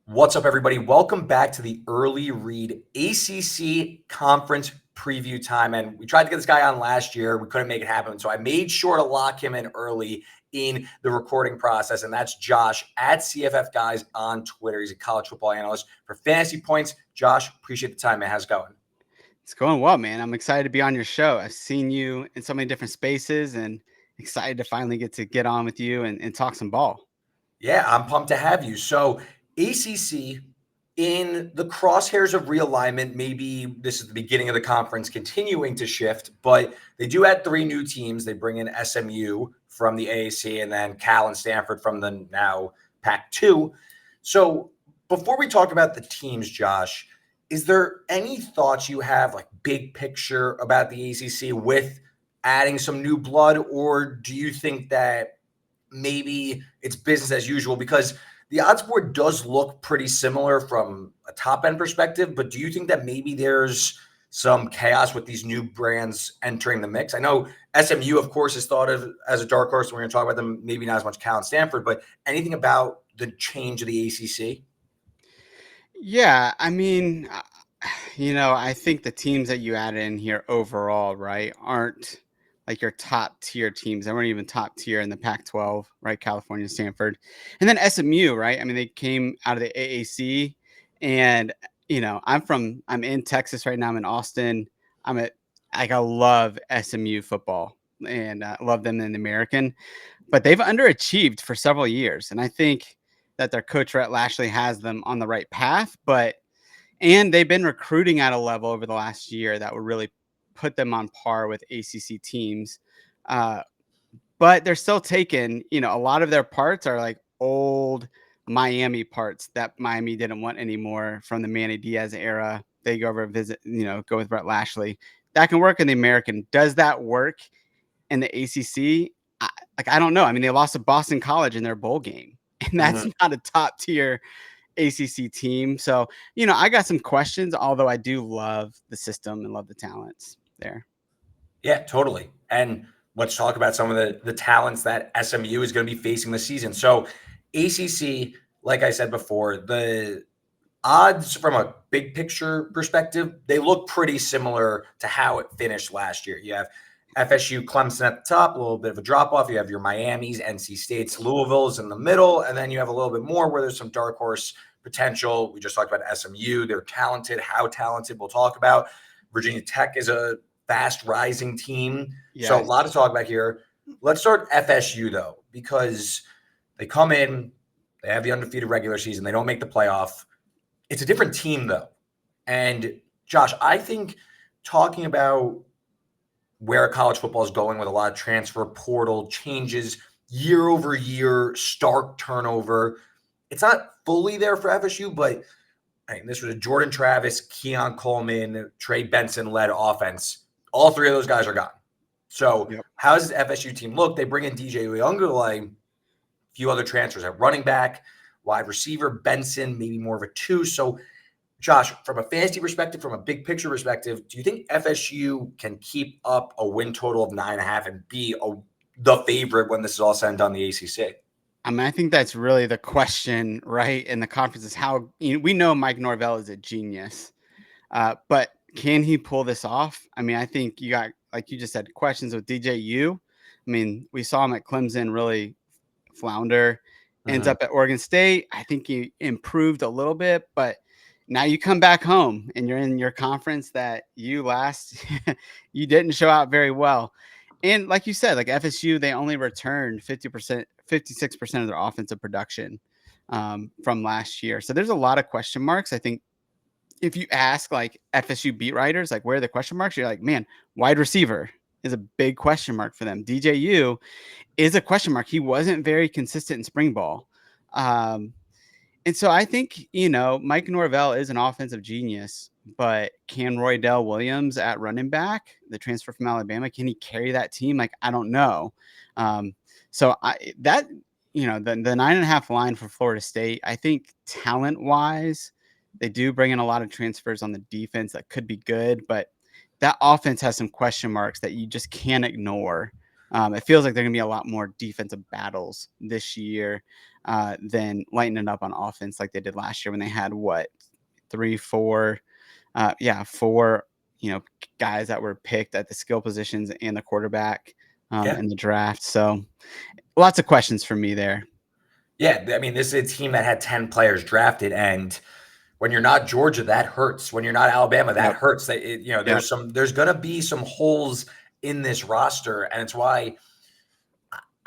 What's up, everybody? Welcome back to the Early Read ACC Conference Preview time. And we tried to get this guy on last year. We couldn't make it happen. So I made sure to lock him in early in the recording process. And that's Josh at CFF Guys on Twitter. He's a college football analyst for Fantasy Points. Josh, appreciate the time, man. How's it going? It's going well, man. I'm excited to be on your show. I've seen you in so many different spaces and excited to finally get on with you and talk some ball. Yeah, I'm pumped to have you. So ACC in the crosshairs of realignment, maybe this is the beginning of the conference continuing to shift, but they do add three new teams. They bring in SMU from the AAC and then Cal and Stanford from the now Pac-2. So before we talk about the teams, Josh, is there any thoughts you have, like big picture about the ACC with adding some new blood, or do you think that maybe it's business as usual? Because the odds board does look pretty similar from a top end perspective, but do you think that maybe there's some chaos with these new brands entering the mix? I know SMU, of course, is thought of as a dark horse. We're going to talk about them, maybe not as much Cal and Stanford, but anything about the change of the ACC? Yeah, I mean, I think the teams that you add in here overall, right, aren't like your top tier teams. They weren't even top tier in the Pac-12, right? California, Stanford, and then SMU, right? I mean, they came out of the AAC, and I'm in Texas right now. I'm in Austin. I love SMU football and love them in the American, but they've underachieved for several years, and I think that their coach Rhett Lashley has them on the right path, and they've been recruiting at a level over the last year that would really put them on par with ACC teams. But they're still taking, a lot of their parts are like old Miami parts that Miami didn't want anymore from the Manny Diaz era. They go over and visit, go with Brett Lashley. That can work in the American. Does that work in the ACC? I don't know. I mean, they lost to Boston College in their bowl game, and that's not a top tier ACC team. So, I got some questions, although I do love the system and love the talents there. Yeah, totally. And let's talk about some of the talents that SMU is going to be facing this season. So ACC, like I said before, the odds from a big picture perspective, they look pretty similar to how it finished last year. You have FSU, Clemson at the top, a little bit of a drop off. You have your Miamis, NC States, Louisville's in the middle, and then you have a little bit more where there's some dark horse potential. We just talked about SMU. They're talented. How talented we'll talk about. Virginia Tech is a fast rising team. Yes. So a lot to talk about here. Let's start FSU though, because they come in, they have the undefeated regular season. They don't make the playoff. It's a different team though. And Josh, I think talking about where college football is going with a lot of transfer portal changes year over year, stark turnover. It's not fully there for FSU, but this was a Jordan Travis, Keon Coleman, Trey Benson led offense. All three of those guys are gone. So How does the FSU team look? They bring in DJ Uyunglele, a few other transfers at running back, wide receiver, Benson, maybe more of a 2. So Josh, from a fantasy perspective, from a big picture perspective, do you think FSU can keep up a win total of 9.5 and be the favorite when this is all said and done, the ACC? I mean, I think that's really the question, right? In the conference is how we know Mike Norvell is a genius, but can he pull this off? I mean, I think you got, like you just said, questions with DJU. I mean, we saw him at Clemson really flounder, ends up at Oregon State. I think he improved a little bit, but now you come back home and you're in your conference that you didn't show out very well. And like you said, like FSU, they only returned 50%, 56% of their offensive production from last year. So there's a lot of question marks. I think if you ask like FSU beat writers, like where are the question marks? You're like, man, wide receiver is a big question mark for them. DJU is a question mark. He wasn't very consistent in spring ball. And so I think, Mike Norvell is an offensive genius, but can Roydell Williams at running back, the transfer from Alabama, can he carry that team? Like, I don't know. So the 9.5 line for Florida State, I think talent wise, they do bring in a lot of transfers on the defense that could be good, but that offense has some question marks that you just can't ignore. It feels like they're going to be a lot more defensive battles this year than lighting it up on offense like they did last year when they had four, guys that were picked at the skill positions and the quarterback Yeah. in the draft. So lots of questions for me there. Yeah. I mean, this is a team that had 10 players drafted, and when you're not Georgia, that hurts. When you're not Alabama, that hurts. There's going to be some holes in this roster, and it's why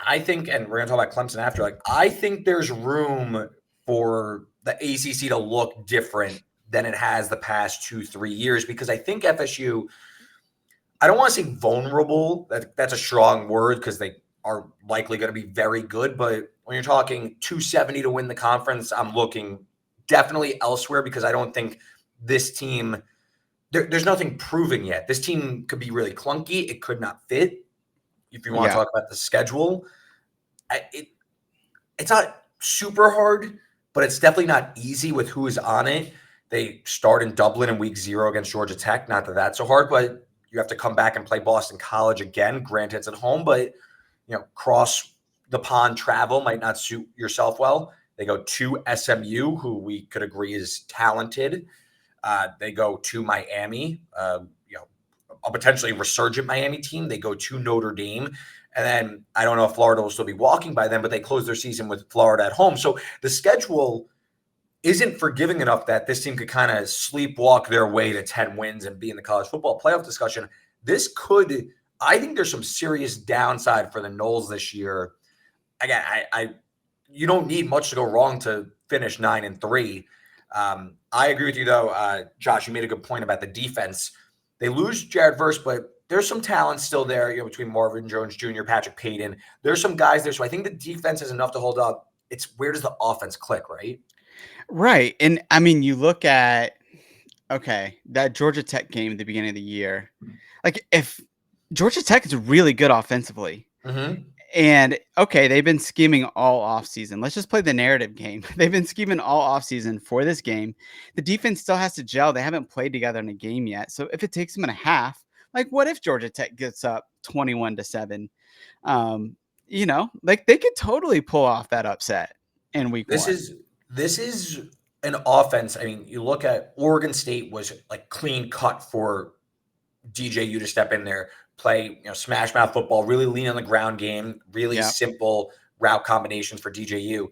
I think, and we're going to talk about Clemson after, like, I think there's room for the ACC to look different than it has the past 2-3 years, because I think FSU, I don't want to say vulnerable. That's a strong word because they are likely going to be very good. But when you're talking 270 to win the conference, I'm looking definitely elsewhere, because I don't think this team, there's nothing proven yet. This team could be really clunky. It could not fit. If you want to talk about the schedule, it's not super hard, but it's definitely not easy with who is on it. They start in Dublin in week 0 against Georgia Tech. Not that that's so hard, but you have to come back and play Boston College again. Granted, it's at home, but cross the pond travel might not suit yourself well. They go to SMU, who we could agree is talented. They go to Miami, a potentially resurgent Miami team. They go to Notre Dame. And then I don't know if Florida will still be walking by then, but they close their season with Florida at home. So the schedule isn't forgiving enough that this team could kind of sleepwalk their way to 10 wins and be in the college football playoff discussion. I think there's some serious downside for the Noles this year. Again, you don't need much to go wrong to finish 9-3. I agree with you, though. Josh, you made a good point about the defense. They lose Jared Verse, but there's some talent still there, between Marvin Jones Jr., Patrick Payton. There's some guys there. So I think the defense is enough to hold up. It's where does the offense click, right? Right. And I mean, you look at, that Georgia Tech game at the beginning of the year. Like, if Georgia Tech is really good offensively, and they've been scheming all offseason. Let's just play the narrative game. They've been scheming all offseason for this game. The defense still has to gel. They haven't played together in a game yet. So if it takes them in a half, like, what if Georgia Tech gets up 21-7? They could totally pull off that upset in week 1. This is an offense. I mean, you look at Oregon State was like clean cut for DJU to step in there, play, smash mouth football, really lean on the ground game, really simple route combinations for DJU.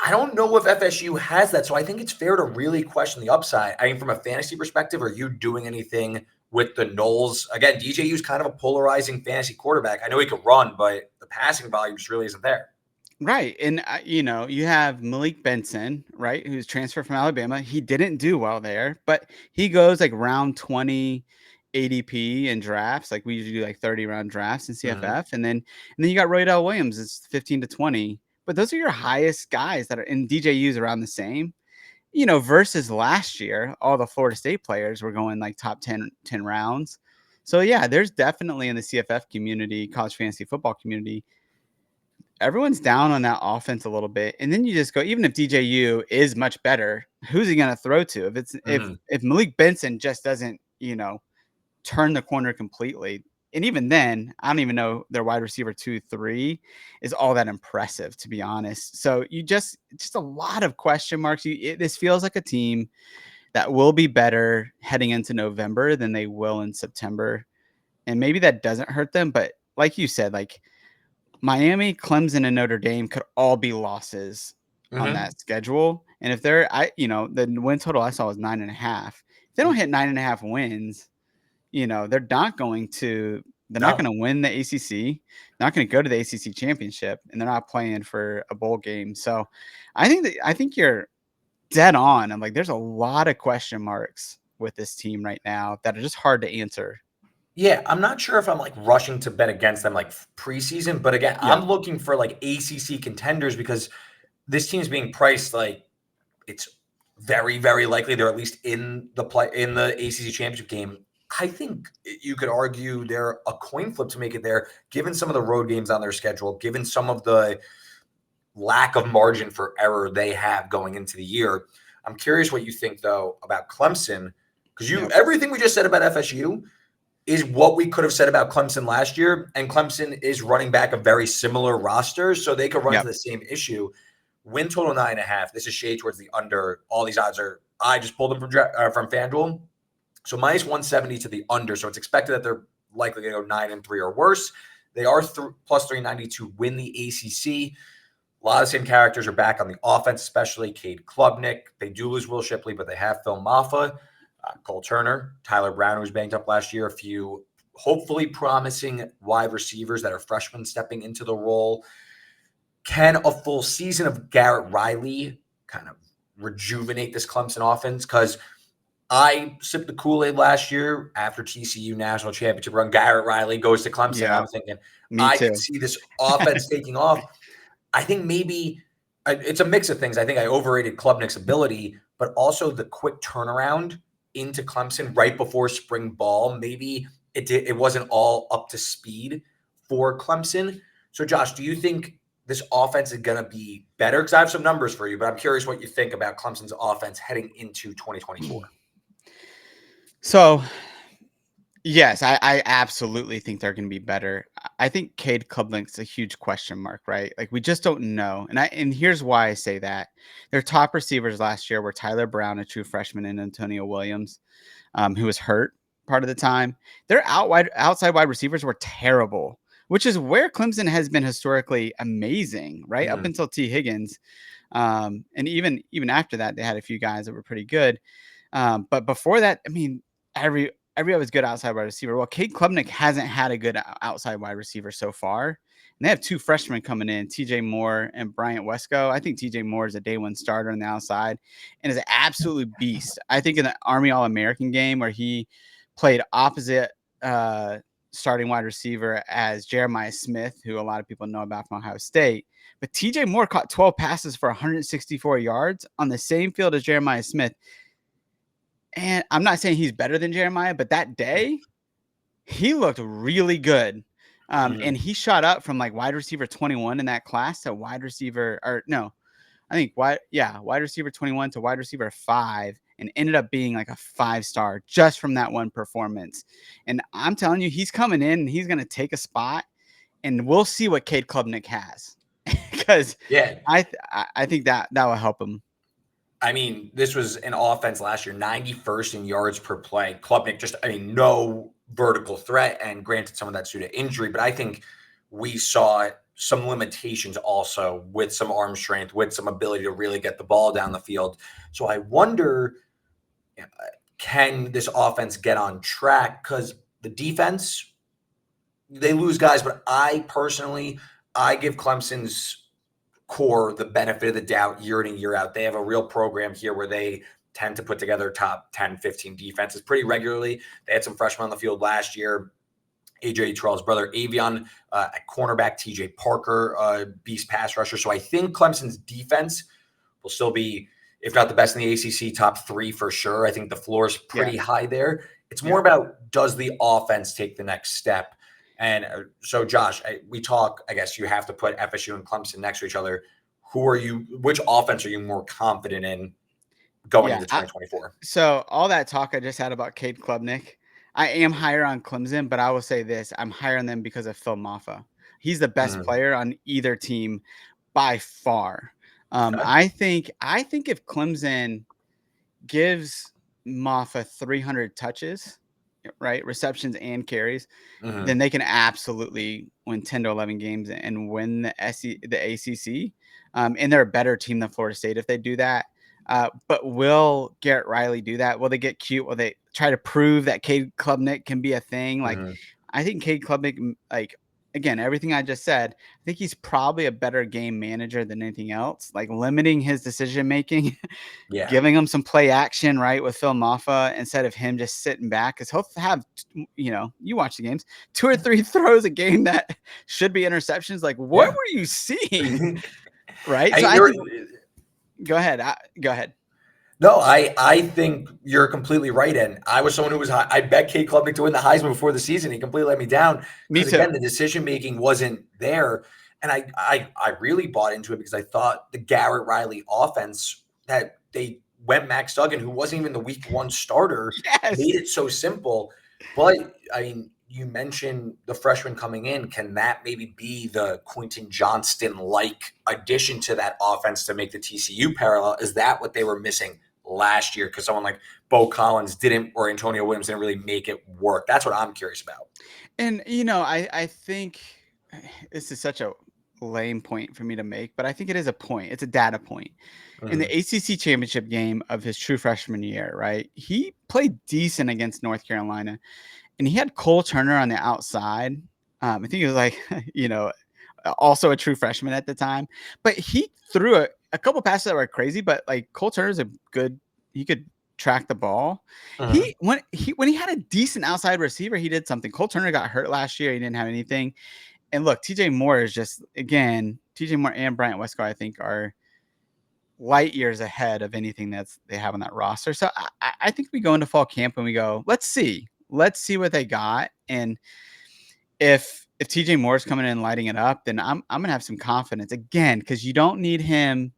I don't know if FSU has that, so I think it's fair to really question the upside. I mean, from a fantasy perspective, are you doing anything with the Noles? Again, DJU is kind of a polarizing fantasy quarterback. I know he could run, but the passing volume just really isn't there. Right. And, you have Malik Benson, right, who's transferred from Alabama. He didn't do well there, but he goes like round 20 ADP in drafts. Like, we usually do like 30-round drafts in CFF. And then you got Roydell Williams. It's 15-20. But those are your highest guys that are in DJU's around the same, versus last year, all the Florida State players were going like top 10 rounds. So, yeah, there's definitely in the CFF community, college fantasy football community, everyone's down on that offense a little bit. And then you just go, even if DJU is much better, who's he going to throw to? If Malik Benson just doesn't, turn the corner completely. And even then, I don't even know their wide receiver 2-3 is all that impressive, to be honest. So just a lot of question marks. This feels like a team that will be better heading into November than they will in September. And maybe that doesn't hurt them. But like you said, like, Miami, Clemson, and Notre Dame could all be losses on that schedule. And if the win total I saw was 9.5. If they don't hit 9.5 wins, they're not going to win the ACC, not going to go to the ACC championship, and they're not playing for a bowl game. So I think you're dead on. I'm like, there's a lot of question marks with this team right now that are just hard to answer. Yeah, I'm not sure if I'm like rushing to bet against them like preseason, but again, I'm looking for like ACC contenders, because this team's being priced like it's very, very likely they're at least in the ACC championship game. I think you could argue they're a coin flip to make it there, given some of the road games on their schedule, given some of the lack of margin for error they have going into the year. I'm curious what you think, though, about Clemson, because everything we just said about FSU, is what we could have said about Clemson last year. And Clemson is running back a very similar roster, so they could run into the same issue. Win total 9.5. This is shade towards the under. All these odds are, I just pulled them from FanDuel. So minus 170 to the under. So it's expected that they're likely going to go 9-3 or worse. They are plus 390 to win the ACC. A lot of the same characters are back on the offense, especially Cade Klubnik. They do lose Will Shipley, but they have Phil Maffa, Cole Turner, Tyler Brown, who was banged up last year, a few hopefully promising wide receivers that are freshmen stepping into the role. Can a full season of Garrett Riley kind of rejuvenate this Clemson offense? Because I sipped the Kool-Aid last year after TCU national championship run. Garrett Riley goes to Clemson. Yeah, I'm thinking, I can see this offense taking off. I think maybe it's a mix of things. I think I overrated Klubnik's ability, but also the quick turnaround into Clemson right before spring ball. Maybe it wasn't all up to speed for Clemson. So, Josh, do you think this offense is going to be better? Because I have some numbers for you, but I'm curious what you think about Clemson's offense heading into 2024. So, yes, I absolutely think they're going to be better. I think Cade Klubnik's a huge question mark, right? Like, we just don't know. And here's why I say that. Their top receivers last year were Tyler Brown, a true freshman, and Antonio Williams, who was hurt part of the time. Their outside wide receivers were terrible, which is where Clemson has been historically amazing, right? Up until T. Higgins. And even after that, they had a few guys that were pretty good. But before that, I mean, every other good outside wide receiver. Well, Cade Klubnik hasn't had a good outside wide receiver so far. And they have two freshmen coming in, TJ Moore and Bryant Wesco. I think TJ Moore is a day one starter on the outside and is an absolute beast. I think in the Army All-American game where he played opposite starting wide receiver as Jeremiah Smith, who a lot of people know about from Ohio State. But TJ Moore caught 12 passes for 164 yards on the same field as Jeremiah Smith. And I'm not saying he's better than Jeremiah, but that day he looked really good. And he shot up from like wide receiver 21 in that class to wide receiver, or no, I think wide receiver 21 to wide receiver 5, and ended up being like a 5-star just from that one performance. And I'm telling you, he's coming in and he's going to take a spot, and we'll see what Cade Klubnik has because I think that will help him. I mean, this was an offense last year, 91st in yards per play. Klubnik no vertical threat, and granted some of that's due to injury, but I think we saw some limitations also with some arm strength, with some ability to really get the ball down the field. So I wonder, can this offense get on track? Because the defense, they lose guys, but I give Clemson's core the benefit of the doubt year in and year out. They have a real program here where they tend to put together top 10, 15 defenses pretty regularly. They had some freshmen on the field last year. AJ Terrell's brother, Avion, at cornerback, TJ Parker, beast pass rusher. So I think Clemson's defense will still be, if not the best in the ACC, top 3 for sure. I think the floor is pretty high there. It's more about, does the offense take the next step? And so, Josh, we talk, I guess you have to put FSU and Clemson next to each other. Which offense are you more confident in going into 2024? So all that talk I just had about Cade Klubnik, I am higher on Clemson, but I will say this, I'm higher on them because of Phil Maffa. He's the best player on either team by far. I think if Clemson gives Maffa 300 touches, right, receptions and carries, then they can absolutely win 10 to 11 games and win the ACC. And they're a better team than Florida State if they do that. But will Garrett Riley do that? Will they get cute? Will they try to prove that Cade Klubnik can be a thing? Like, I think Cade Klubnik, like, again, everything I just said, I think he's probably a better game manager than anything else, like limiting his decision making, giving him some play action, right, with Phil Maffa instead of him just sitting back. Because he'll have, you watch the games, 2 or 3 throws a game that should be interceptions. Like, what were you seeing? Right. So go ahead. Go ahead. No, I think you're completely right. And I was someone who was I bet Cade Klubnik to win the Heisman before the season. He completely let me down. Me too. Again, the decision-making wasn't there. And I really bought into it because I thought the Garrett Riley offense, that they went Max Duggan, who wasn't even the week 1 starter, made it so simple. But I mean, you mentioned the freshman coming in. Can that maybe be the Quentin Johnston-like addition to that offense to make the TCU parallel? Is that what they were missing last year? Because someone like Bo Collins didn't, or Antonio Williams didn't really make it work. That's what I'm curious about. And I think this is such a lame point for me to make, but I think it is a point. It's a data point. In the Mhm. ACC championship game of his true freshman year, right? He played decent against North Carolina, and he had Cole Turner on the outside. I think he was like, also a true freshman at the time, but he threw a couple passes that were crazy. But like Cole Turner's a good, he could track the ball. Mhm. When he had a decent outside receiver, he did something. Cole Turner got hurt last year; he didn't have anything. And look, TJ Moore is just, again, TJ Moore and Bryant Westcott, I think, are light years ahead of anything they have on that roster. So I think we go into fall camp and we go, let's see what they got. And if TJ Moore's coming in and lighting it up, then I'm gonna have some confidence again, because you don't need him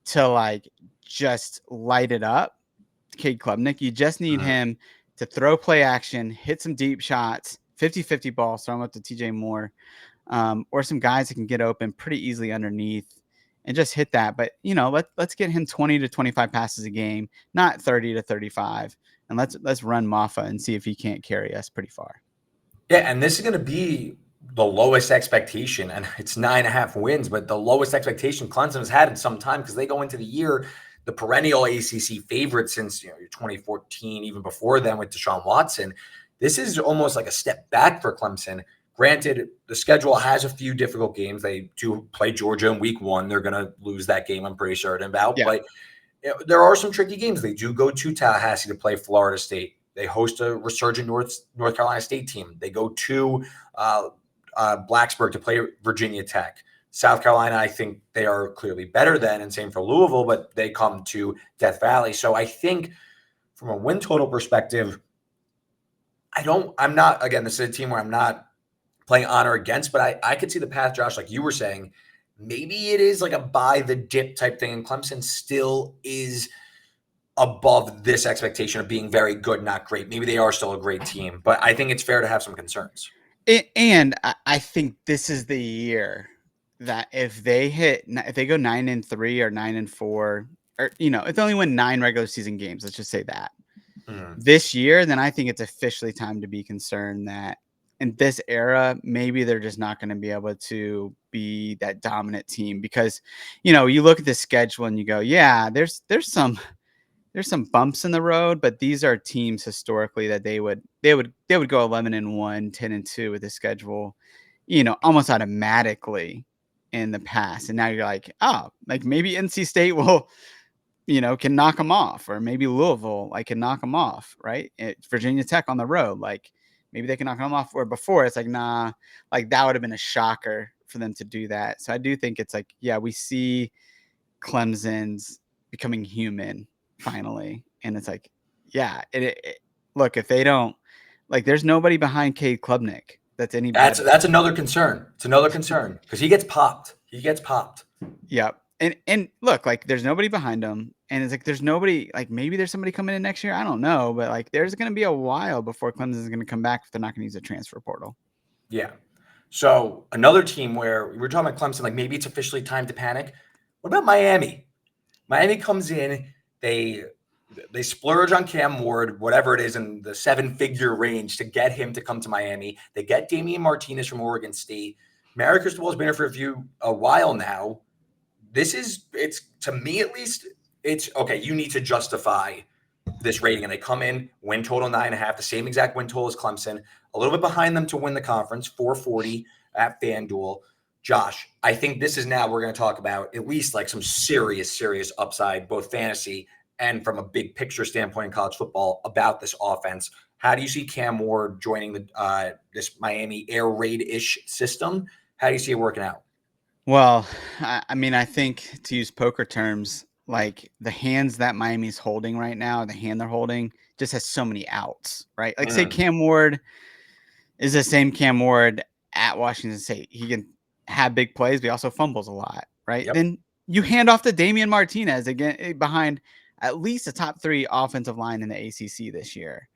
to like just light it up, Cade Klubnik. You just need Mhm. him to throw play action, hit some deep shots, 50-50 balls, throw them up to TJ Moore, or some guys that can get open pretty easily underneath and just hit that. But let's get him 20 to 25 passes a game, not 30 to 35, and let's run Maffa and see if he can't carry us pretty far. Yeah, and this is going to be the lowest expectation, and it's 9.5 wins, but the lowest expectation Clemson has had in some time, because they go into the year the perennial ACC favorite since 2014, even before then with Deshaun Watson. This is almost like a step back for Clemson. Granted, the schedule has a few difficult games. They do play Georgia in week 1. They're going to lose that game, I'm pretty certain about. Yeah. But there are some tricky games. They do go to Tallahassee to play Florida State. They host a resurgent North Carolina State team. They go to Blacksburg to play Virginia Tech. South Carolina, I think they are clearly better than, and same for Louisville, but they come to Death Valley. So I think from a win total perspective, I'm not, again, this is a team where I'm not playing on or against, but I could see the path, Josh, like you were saying. Maybe it is like a buy the dip type thing, and Clemson still is above this expectation of being very good, not great. Maybe they are still a great team, but I think it's fair to have some concerns. And I think this is the year that if they go 9-3 or 9-4, or if they only win 9 regular season games, let's just say that Mhm. this year, then I think it's officially time to be concerned that in this era, maybe they're just not going to be able to be that dominant team, because you look at the schedule and you go, yeah, there's some bumps in the road, but these are teams historically that they would go 11-1, 10-2 with the schedule, almost automatically in the past. And now you're like, oh, like maybe NC State will, can knock them off, or maybe Louisville can knock them off, right? Virginia Tech on the road, like maybe they can knock them off. Where before it's like, nah, like that would have been a shocker for them to do that. So I do think it's like, yeah, we see Clemson's becoming human finally, and it's like, yeah, look, if they don't, like, there's nobody behind Cade Klubnik that's any better. That's another concern. It's another concern because he gets popped. He gets popped. Yep. And look, like, there's nobody behind him, and it's like there's nobody, like, maybe there's somebody coming in next year, I don't know, but like there's going to be a while before Clemson is going to come back if they're not going to use a transfer portal. Yeah. So another team where we were talking about Clemson, like maybe it's officially time to panic. What about Miami? Miami comes in, they splurge on Cam Ward, whatever it is, in the 7-figure range to get him to come to Miami. They get Damian Martinez from Oregon State. Mary Cristobal has been here for a while now. It's to me at least, it's okay. You need to justify this rating, and they come in win total 9.5, the same exact win total as Clemson, a little bit behind them to win the conference, 440 at FanDuel. Josh, I think this is now we're going to talk about at least like some serious upside, both fantasy and from a big picture standpoint in college football about this offense. How do you see Cam Ward joining this Miami air raid-ish system? How do you see it working out? Well, I mean, I think, to use poker terms, like the hands that Miami's holding right now, the hand they're holding just has so many outs, right? Like, say Cam Ward is the same Cam Ward at Washington State. He can have big plays, but he also fumbles a lot, right? Yep. Then you hand off to Damian Martinez again behind at least a top 3 offensive line in the ACC this year.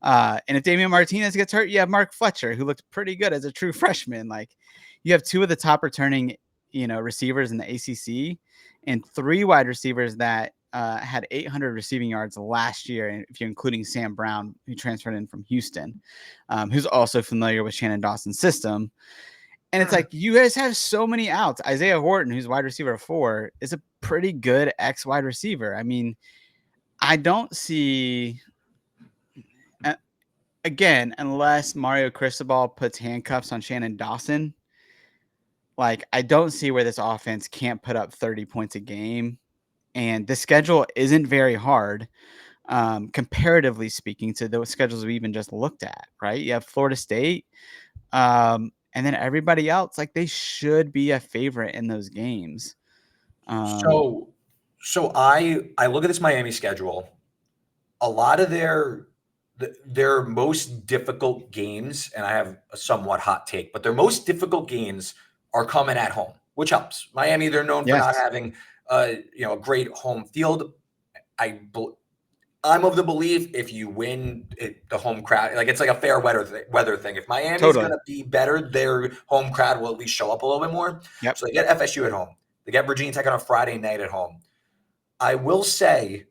And if Damian Martinez gets hurt, you have Mark Fletcher, who looked pretty good as a true freshman. Like, you have two of the top returning, receivers in the ACC, and three wide receivers that had 800 receiving yards last year, if you're including Sam Brown, who transferred in from Houston, who's also familiar with Shannon Dawson's system. And it's like, you guys have so many outs. Isaiah Horton, who's wide receiver 4, is a pretty good X wide receiver. I mean, I don't see, again, unless Mario Cristobal puts handcuffs on Shannon Dawson, like, I don't see where this offense can't put up 30 points a game. And the schedule isn't very hard, comparatively speaking, to those schedules we even just looked at, right? You have Florida State, and then everybody else, like, they should be a favorite in those games. So I look at this Miami schedule. A lot of their most difficult games, and I have a somewhat hot take, but their most difficult games are coming at home, which helps. Miami, they're known for not having a great home field. I'm of the belief if you win the home crowd, like, it's like a fair weather thing. If Miami's going to be better, their home crowd will at least show up a little bit more. Yep. So they get FSU at home. They get Virginia Tech on a Friday night at home. I will say,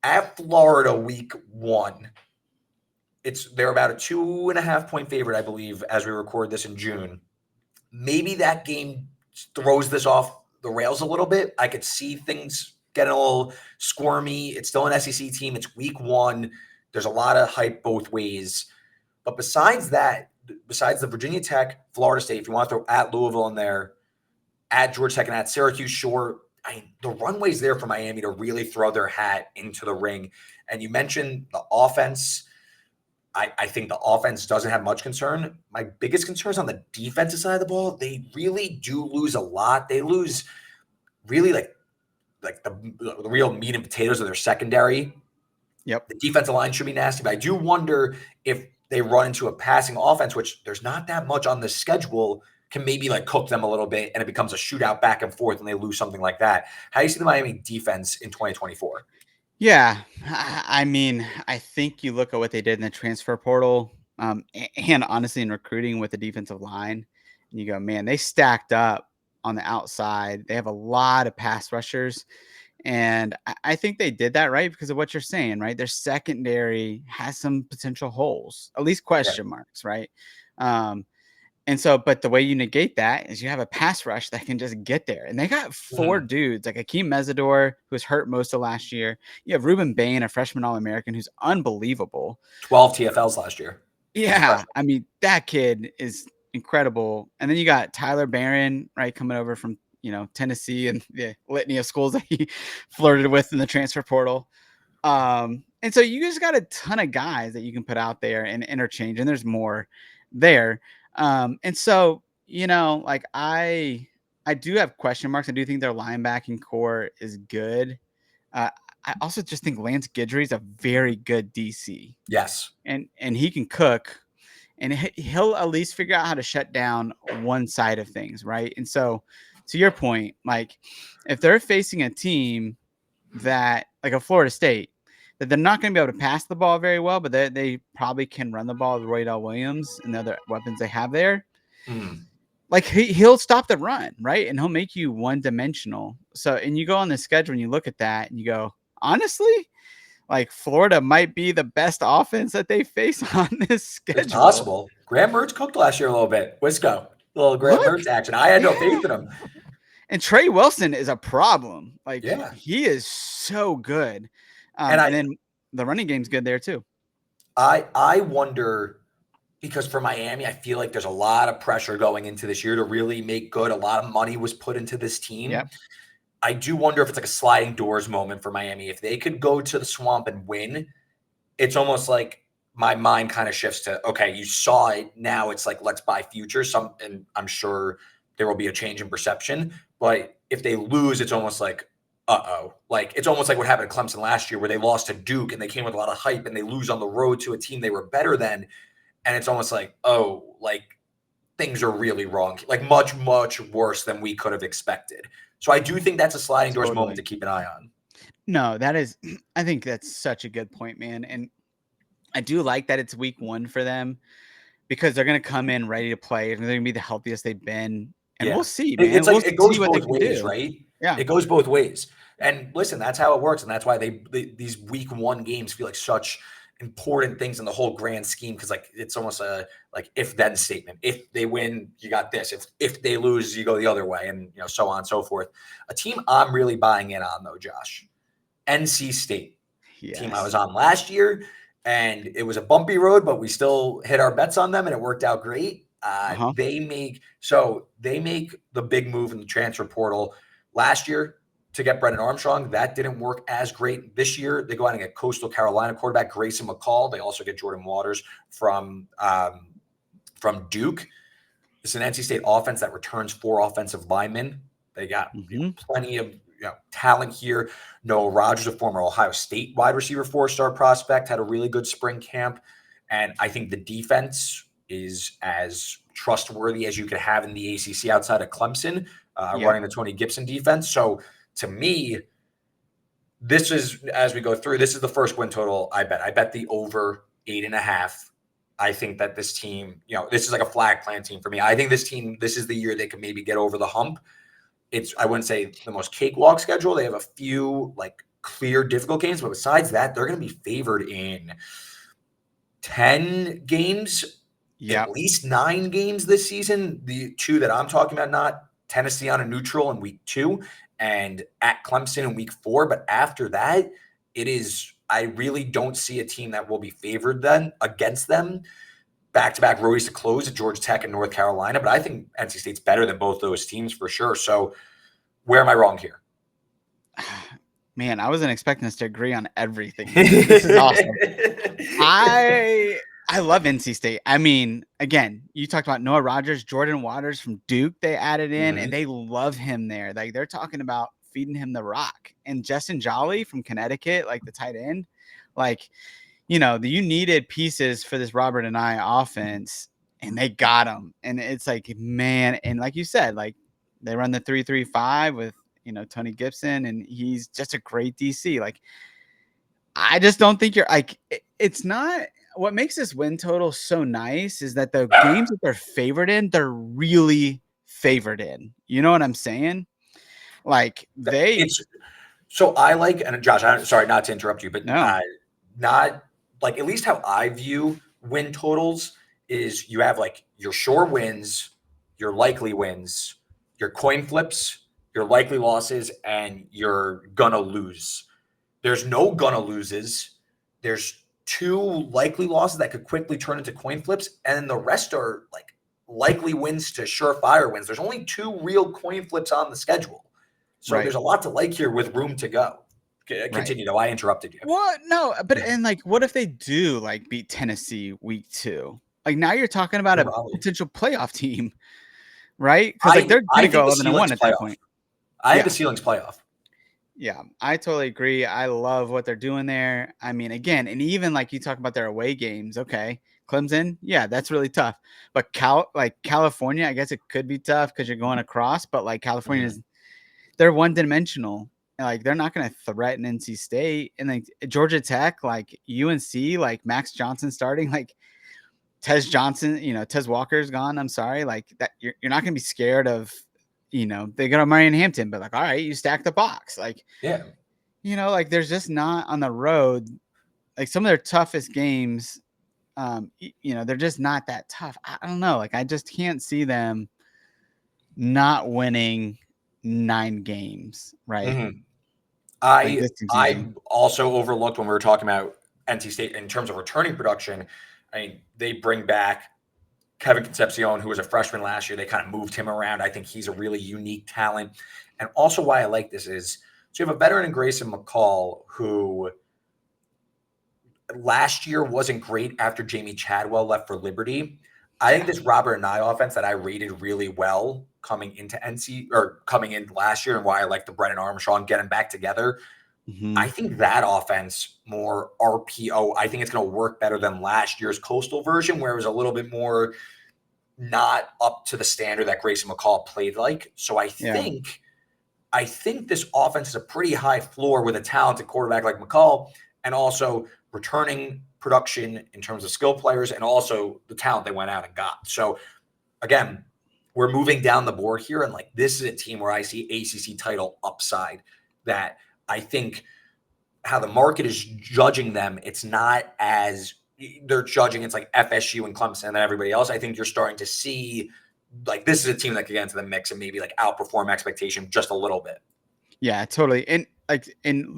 at Florida week 1, they're about a 2.5 point favorite, I believe, as we record this in June. Maybe that game throws this off the rails a little bit. I could see things getting a little squirmy. It's still an SEC team. It's week 1. There's a lot of hype both ways. But besides that, besides the Virginia Tech, Florida State, if you want to throw at Louisville in there, at Georgia Tech and at Syracuse, sure, the runway's there for Miami to really throw their hat into the ring. And you mentioned the offense. I think the offense doesn't have much concern. My biggest concern is on the defensive side of the ball. They really do lose a lot. They lose really like the real meat and potatoes of their secondary. Yep. The defensive line should be nasty, but I do wonder if they run into a passing offense, which there's not that much on the schedule, can maybe like cook them a little bit and it becomes a shootout back and forth and they lose something like that. How do you see the Miami defense in 2024? Yeah. I mean, I think you look at what they did in the transfer portal, and honestly in recruiting with the defensive line, and you go, man, they stacked up on the outside. They have a lot of pass rushers. And I think they did that right because of what you're saying, right? Their secondary has some potential holes, at least question marks, right? And so, but the way you negate that is you have a pass rush that can just get there. And they got 4 dudes, like Akeem Mesidor, who was hurt most of last year. You have Ruben Bain, a freshman All-American, who's unbelievable. 12 TFLs last year. Yeah. I mean, that kid is incredible. And then you got Tyler Barron, right, coming over from, Tennessee and the litany of schools that he flirted with in the transfer portal. And so you just got a ton of guys that you can put out there and interchange, and there's more there. And so, like, I do have question marks. I do think their linebacking core is good. I also just think Lance Guidry is a very good DC. Yes. And he can cook, and he'll at least figure out how to shut down one side of things, right? And so, to your point, like, if they're facing a team that, like a Florida State, that they're not going to be able to pass the ball very well, but they probably can run the ball with Roydell Williams and the other weapons they have there. Like, he'll stop the run, right? And he'll make you one-dimensional. So, and you go on the schedule and you look at that and you go, honestly, like, Florida might be the best offense that they face on this schedule. It's possible. Graham Mertz cooked last year a little bit. Wisco. A little Graham Mertz action. I had no faith in him. And Trey Wilson is a problem. Like, he is so good. And then the running game's good there too. I wonder, because for Miami, I feel like there's a lot of pressure going into this year to really make good. A lot of money was put into this team. Yep. I do wonder if it's like a sliding doors moment for Miami. If they could go to the Swamp and win, it's almost like my mind kind of shifts to, okay, you saw it. Now it's like, let's buy futures. And I'm sure there will be a change in perception. But if they lose, it's almost like, uh-oh. Like, it's almost like what happened to Clemson last year where they lost to Duke and they came with a lot of hype and they lose on the road to a team they were better than. And it's almost like, oh, like, things are really wrong. Like, much, much worse than we could have expected. So I do think that's a sliding doors moment to keep an eye on. No, I think that's such a good point, man. And I do like that it's week 1 for them because they're going to come in ready to play and they're going to be the healthiest they've been. And we'll Yeah. see, It's man. like We'll it see goes what they both can ways, do. right? Yeah. It goes both ways. And listen, that's how it works. And that's why these week 1 games feel like such important things in the whole grand scheme. Cause like it's almost a like if then statement. If they win, you got this. If they lose, you go the other way, and so on and so forth. A team I'm really buying in on though, Josh. NC State. Team I was Yes. on last year. And it was a bumpy road, but we still hit our bets on them and it worked out great. They make the big move in the transfer portal last year to get Brennan Armstrong. That didn't work as great. This year, they go out and get Coastal Carolina quarterback Grayson McCall. They also get Jordan Waters from Duke. It's an NC State offense that returns 4 offensive linemen. They got plenty of talent here. Noah Rogers, a former Ohio State wide receiver 4-star prospect, had a really good spring camp. And I think the defense is as trustworthy as you could have in the ACC outside of Clemson, running the Tony Gibson defense. So to me, this is, as we go through, this is the first win total I bet. I bet the over 8.5. I think that this team, this is like a flag plant team for me. I think this team, this is the year they can maybe get over the hump. I wouldn't say the most cakewalk schedule. They have a few like clear difficult games, but besides that, they're going to be favored in 10 games, at least 9 games this season. The 2 that I'm talking about, not Tennessee on a neutral in week 2 and at Clemson in week 4. But after that, I really don't see a team that will be favored then against them. Back-to-back roadies to close at Georgia Tech and North Carolina. But I think NC State's better than both those teams for sure. So where am I wrong here? Man, I wasn't expecting us to agree on everything. This is awesome. I love NC State. I mean, again, you talked about Noah Rogers, Jordan Waters from Duke they added in, and they love him there. Like they're talking about feeding him the rock. And Justin Jolly from Connecticut, like the tight end, like you needed pieces for this Robert and I offense, and they got them. And it's like, man, and like you said, like they run the 3-3-5 with Tony Gibson, and he's just a great DC. Like, I just don't think you're like, it's not what makes this win total so nice is that the games that they're favored in, they're really favored in. You know what I'm saying? Like so I like, and Josh, I'm sorry not to interrupt you, but no. Not like, at least how I view win totals is you have like your sure wins, your likely wins, your coin flips, your likely losses, and you're gonna lose. There's no gonna loses. There's 2 likely losses that could quickly turn into coin flips, and then the rest are like likely wins to surefire wins. There's only 2 real coin flips on the schedule. So there's a lot to like here with room to go. Continue though. I interrupted you. What? No, but and like, what if they do like beat Tennessee week 2? Like now you're talking about a potential playoff team, right? Because like they're going to go 11-1 at that point. I have the ceilings playoff. Yeah, I totally agree. I love what they're doing there. I mean, again, and even like you talk about their away games. Okay, Clemson, yeah, that's really tough. But California, I guess it could be tough because you're going across. But like California they're one-dimensional. Like they're not going to threaten NC State, and like Georgia Tech, like UNC, like Max Johnson starting, like Tez Johnson, Tez Walker's gone. I'm sorry, like that. You're not going to be scared of, they go to Marion Hampton, but like, all right, you stack the box, like like there's just not on the road, like some of their toughest games. They're just not that tough. I don't know, like I just can't see them not winning 9 games, right? I also overlooked when we were talking about NC State in terms of returning production. I mean, they bring back Kevin Concepcion, who was a freshman last year. They kind of moved him around. I think he's a really unique talent. And also why I like this is, so you have a veteran in Grayson McCall who last year wasn't great after Jamie Chadwell left for Liberty. I think this Robert and I offense that I rated really well coming into coming in last year, and why I like the Brennan Armstrong getting back together. I think that offense more RPO. I think it's going to work better than last year's Coastal version, where it was a little bit more not up to the standard that Grayson McCall played like. So I think this offense is a pretty high floor with a talented quarterback like McCall, and also returning production in terms of skill players and also the talent they went out and got. So again, we're moving down the board here. And like, this is a team where I see ACC title upside that I think how the market is judging them, it's not as they're judging. It's like FSU and Clemson and everybody else. I think you're starting to see like, this is a team that can get into the mix and maybe like outperform expectation just a little bit. Yeah, totally. And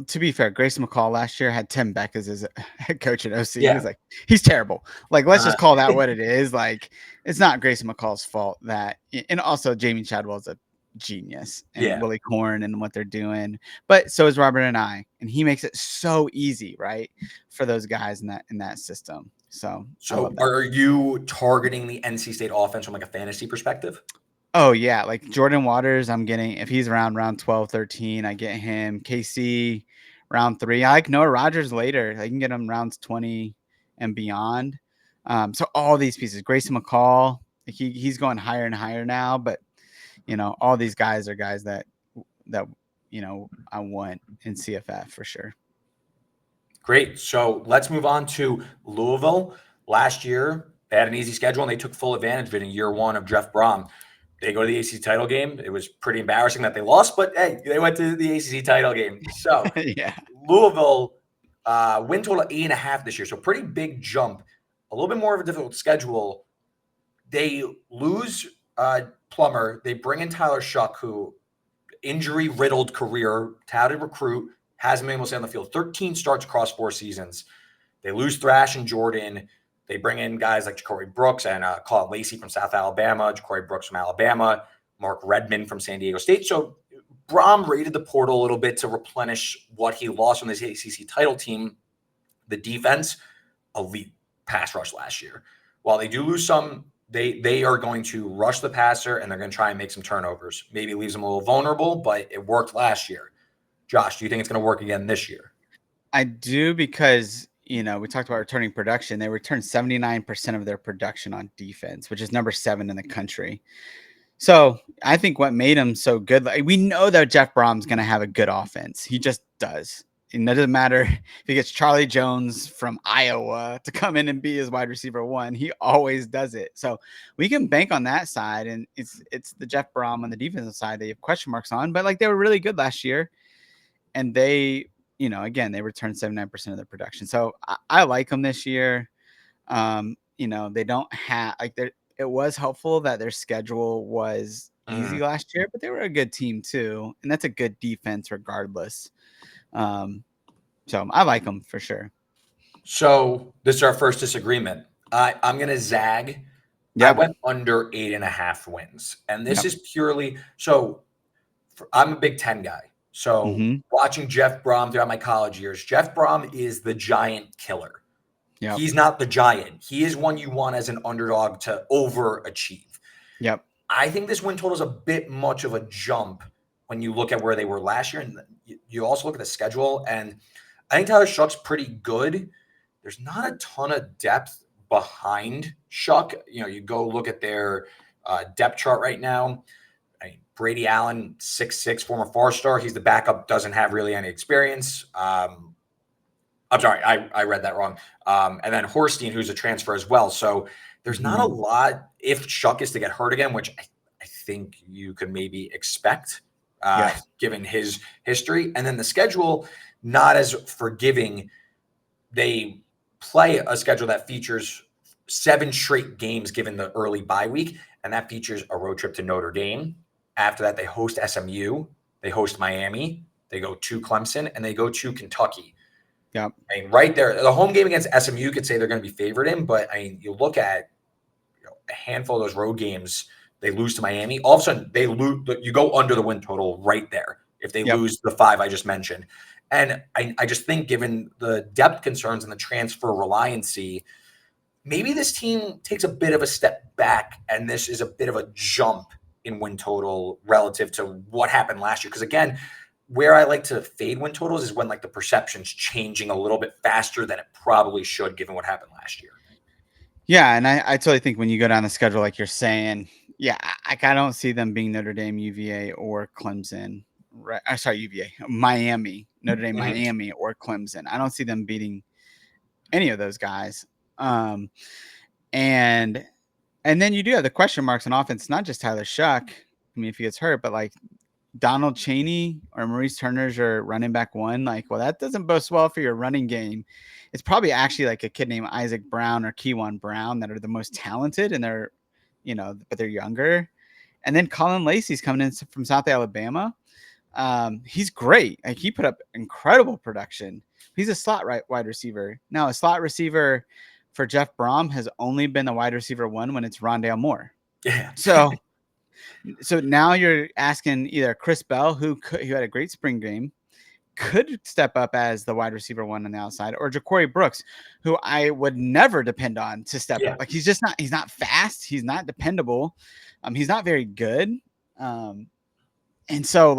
to be fair, Grayson McCall last year had Tim Beck as his head coach at OC. Yeah. He's like, he's terrible. Like, let's just call that what it is. Like, it's not Grayson McCall's fault that, and also Jamie Chadwell's a genius, and Willie Corn and what they're doing. But so is Robert and and he makes it so easy, right, for those guys in that system. So are you targeting the NC State offense from like a fantasy perspective? Oh, yeah. Like Jordan Waters, I'm getting, if he's around round 12, 13, I get him. KC, round 3. I like Noah Rogers later. I can get him rounds 20 and beyond. So all these pieces, Grayson McCall, he's going higher and higher now. But, all these guys are guys that I want in CFF for sure. Great. So let's move on to Louisville. Last year, they had an easy schedule and they took full advantage of it in year one of Jeff Brohm. They go to the ACC title game. It was pretty embarrassing that they lost, but hey, they went to the ACC title game. So yeah, Louisville win total 8.5 this year. So pretty big jump. A little bit more of a difficult schedule. They lose Plummer. They bring in Tyler Shuck, who injury-riddled career, touted recruit, hasn't been able to stay on the field. 13 starts across 4 seasons. They lose Thrash and Jordan. They bring in guys like Ja'Cory Brooks and Colin Lacey from South Alabama, Ja'Cory Brooks from Alabama, Mark Redmond from San Diego State. So Brohm raided the portal a little bit to replenish what he lost from this ACC title team. The defense, elite pass rush last year. While they do lose some, they are going to rush the passer and they're going to try and make some turnovers. Maybe leaves them a little vulnerable, but it worked last year. Josh, do you think it's going to work again this year? I do, because we talked about returning production. They returned 79% of their production on defense, which is number 7 in the country. So I think what made him so good, like, we know that Jeff Brohm's going to have a good offense. He just does. And it doesn't matter if he gets Charlie Jones from Iowa to come in and be his wide receiver 1. He always does it. So we can bank on that side. And it's the Jeff Brohm on the defensive side that you have question marks on. But like, they were really good last year. And they, again, they returned 79% of their production. So I like them this year. They don't have it was helpful that their schedule was easy last year, but they were a good team too. And that's a good defense regardless. So I like them for sure. So this is our first disagreement. I'm going to zag. I went under 8.5 wins. And this is purely, I'm a Big Ten guy. So watching Jeff Brohm throughout my college years, Jeff Brohm is the giant killer. Yep. He's not the giant. He is one you want as an underdog to overachieve. Yep. I think this win total is a bit much of a jump when you look at where they were last year. And you also look at the schedule. And I think Tyler Shuck's pretty good. There's not a ton of depth behind Shuck. You go look at their depth chart right now. Brady Allen, 6'6", former 4-star. He's the backup, doesn't have really any experience. I'm sorry, I read that wrong. And then Horstein, who's a transfer as well. So there's not a lot if Shuck is to get hurt again, which I think you could maybe expect given his history. And then the schedule, not as forgiving. They play a schedule that features 7 straight games given the early bye week, and that features a road trip to Notre Dame. After that, they host SMU, they host Miami, they go to Clemson, and they go to Kentucky. Yep. I mean, right there, the home game against SMU, you could say they're going to be favored in, but I mean, you look at a handful of those road games, they lose to Miami. All of a sudden, they lose. You go under the win total right there if they lose the 5 I just mentioned. And I just think, given the depth concerns and the transfer reliancy, maybe this team takes a bit of a step back, and this is a bit of a jump in win total relative to what happened last year. Because again, where I like to fade win totals is when like the perception's changing a little bit faster than it probably should, given what happened last year. Yeah, and I totally think when you go down the schedule, like you're saying, I don't see them being Notre Dame, UVA, or Clemson. Right? UVA, Miami, Notre Dame, Miami, or Clemson. I don't see them beating any of those guys. And then you do have the question marks on offense, not just Tyler Shuck. I mean, if he gets hurt, but like Donald Chaney or Maurice Turner's your running back one. Like, well, that doesn't boast well for your running game. It's probably actually like a kid named Isaac Brown or Keywan Brown that are the most talented, and they're, but they're younger. And then Colin Lacey's coming in from South Alabama. He's great. Like, he put up incredible production. He's a slot wide receiver. Now, a slot receiver for Jeff Brohm has only been the wide receiver one when it's Rondale Moore. Yeah. So now you're asking either Chris Bell, who had a great spring game, could step up as the wide receiver one on the outside, or Ja'Cory Brooks, who I would never depend on to step up. Like, he's not fast. He's not dependable. He's not very good. And so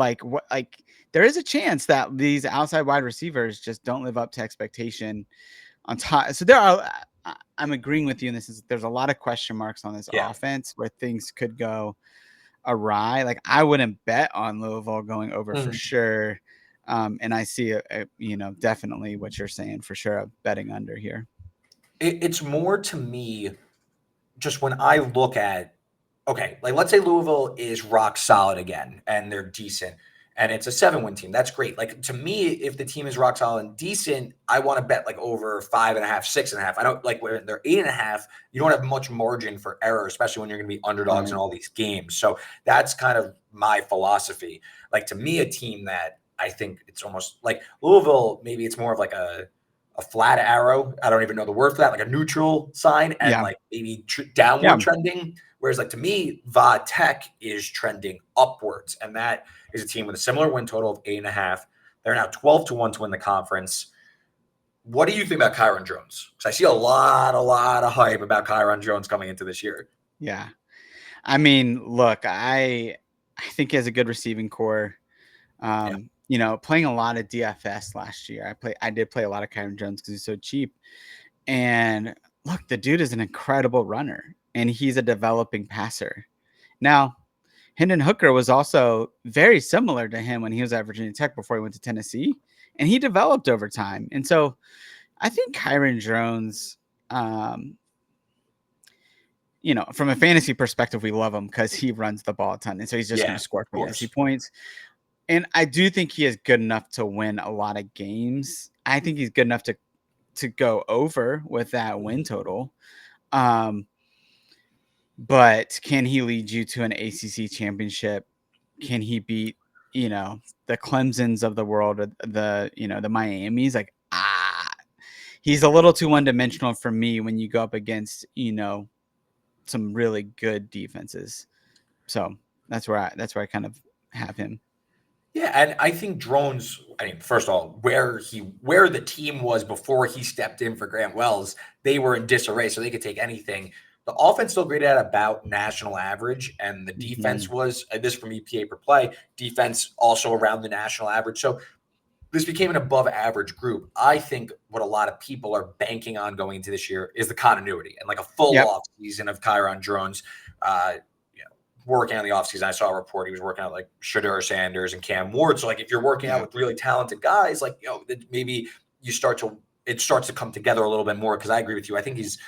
there is a chance that these outside wide receivers just don't live up to expectation on top. So I'm agreeing with you in this. There's a lot of question marks on this offense where things could go awry. Like, I wouldn't bet on Louisville going over for sure. And I see definitely what you're saying for sure of betting under here. It's more to me, just when I look at, okay, like let's say Louisville is rock solid again and they're decent and it's a 7-win team. That's great. Like, to me, if the team is rock solid and decent, I want to bet like over 5.5, 6.5. I don't like when they're 8.5. You don't have much margin for error, especially when you're going to be underdogs in all these games. So that's kind of my philosophy. Like, to me, a team that I think it's almost like Louisville, maybe it's more of like a flat arrow. I don't even know the word for that, like a neutral sign, and like maybe downward trending. Whereas, like, to me, Va Tech is trending upwards, and that is a team with a similar win total of 8.5. They're now 12-1 to win the conference. What do you think about Kyron Jones? Because I see a lot of hype about Kyron Jones coming into this year. Yeah, I mean, look, I think he has a good receiving core. Playing a lot of DFS last year. I did play a lot of Kyron Jones because he's so cheap. And look, the dude is an incredible runner, and he's a developing passer. Now, Hendon Hooker was also very similar to him when he was at Virginia Tech before he went to Tennessee, and he developed over time. And so I think Kyron Jones, from a fantasy perspective, we love him because he runs the ball a ton. And so he's just going to score fantasy points. And I do think he is good enough to win a lot of games. I think he's good enough to go over with that win total. But can he lead you to an ACC championship? Can he beat, the Clemsons of the world, the Miamis? Like, he's a little too one-dimensional for me when you go up against, some really good defenses. So that's where I kind of have him. Yeah, and I think Drones, first of all, where the team was before he stepped in for Grant Wells, they were in disarray, so they could take anything. The offense still graded at about national average, and the defense was, this from EPA per play, defense also around the national average. So this became an above average group. I think what a lot of people are banking on going into this year is the continuity and like a full off season of Kyron Drones. Working on the offseason, I saw a report he was working out like Shedeur Sanders and Cam Ward. So like if you're working out with really talented guys, like maybe it starts to come together a little bit more. Because I agree with you. I think his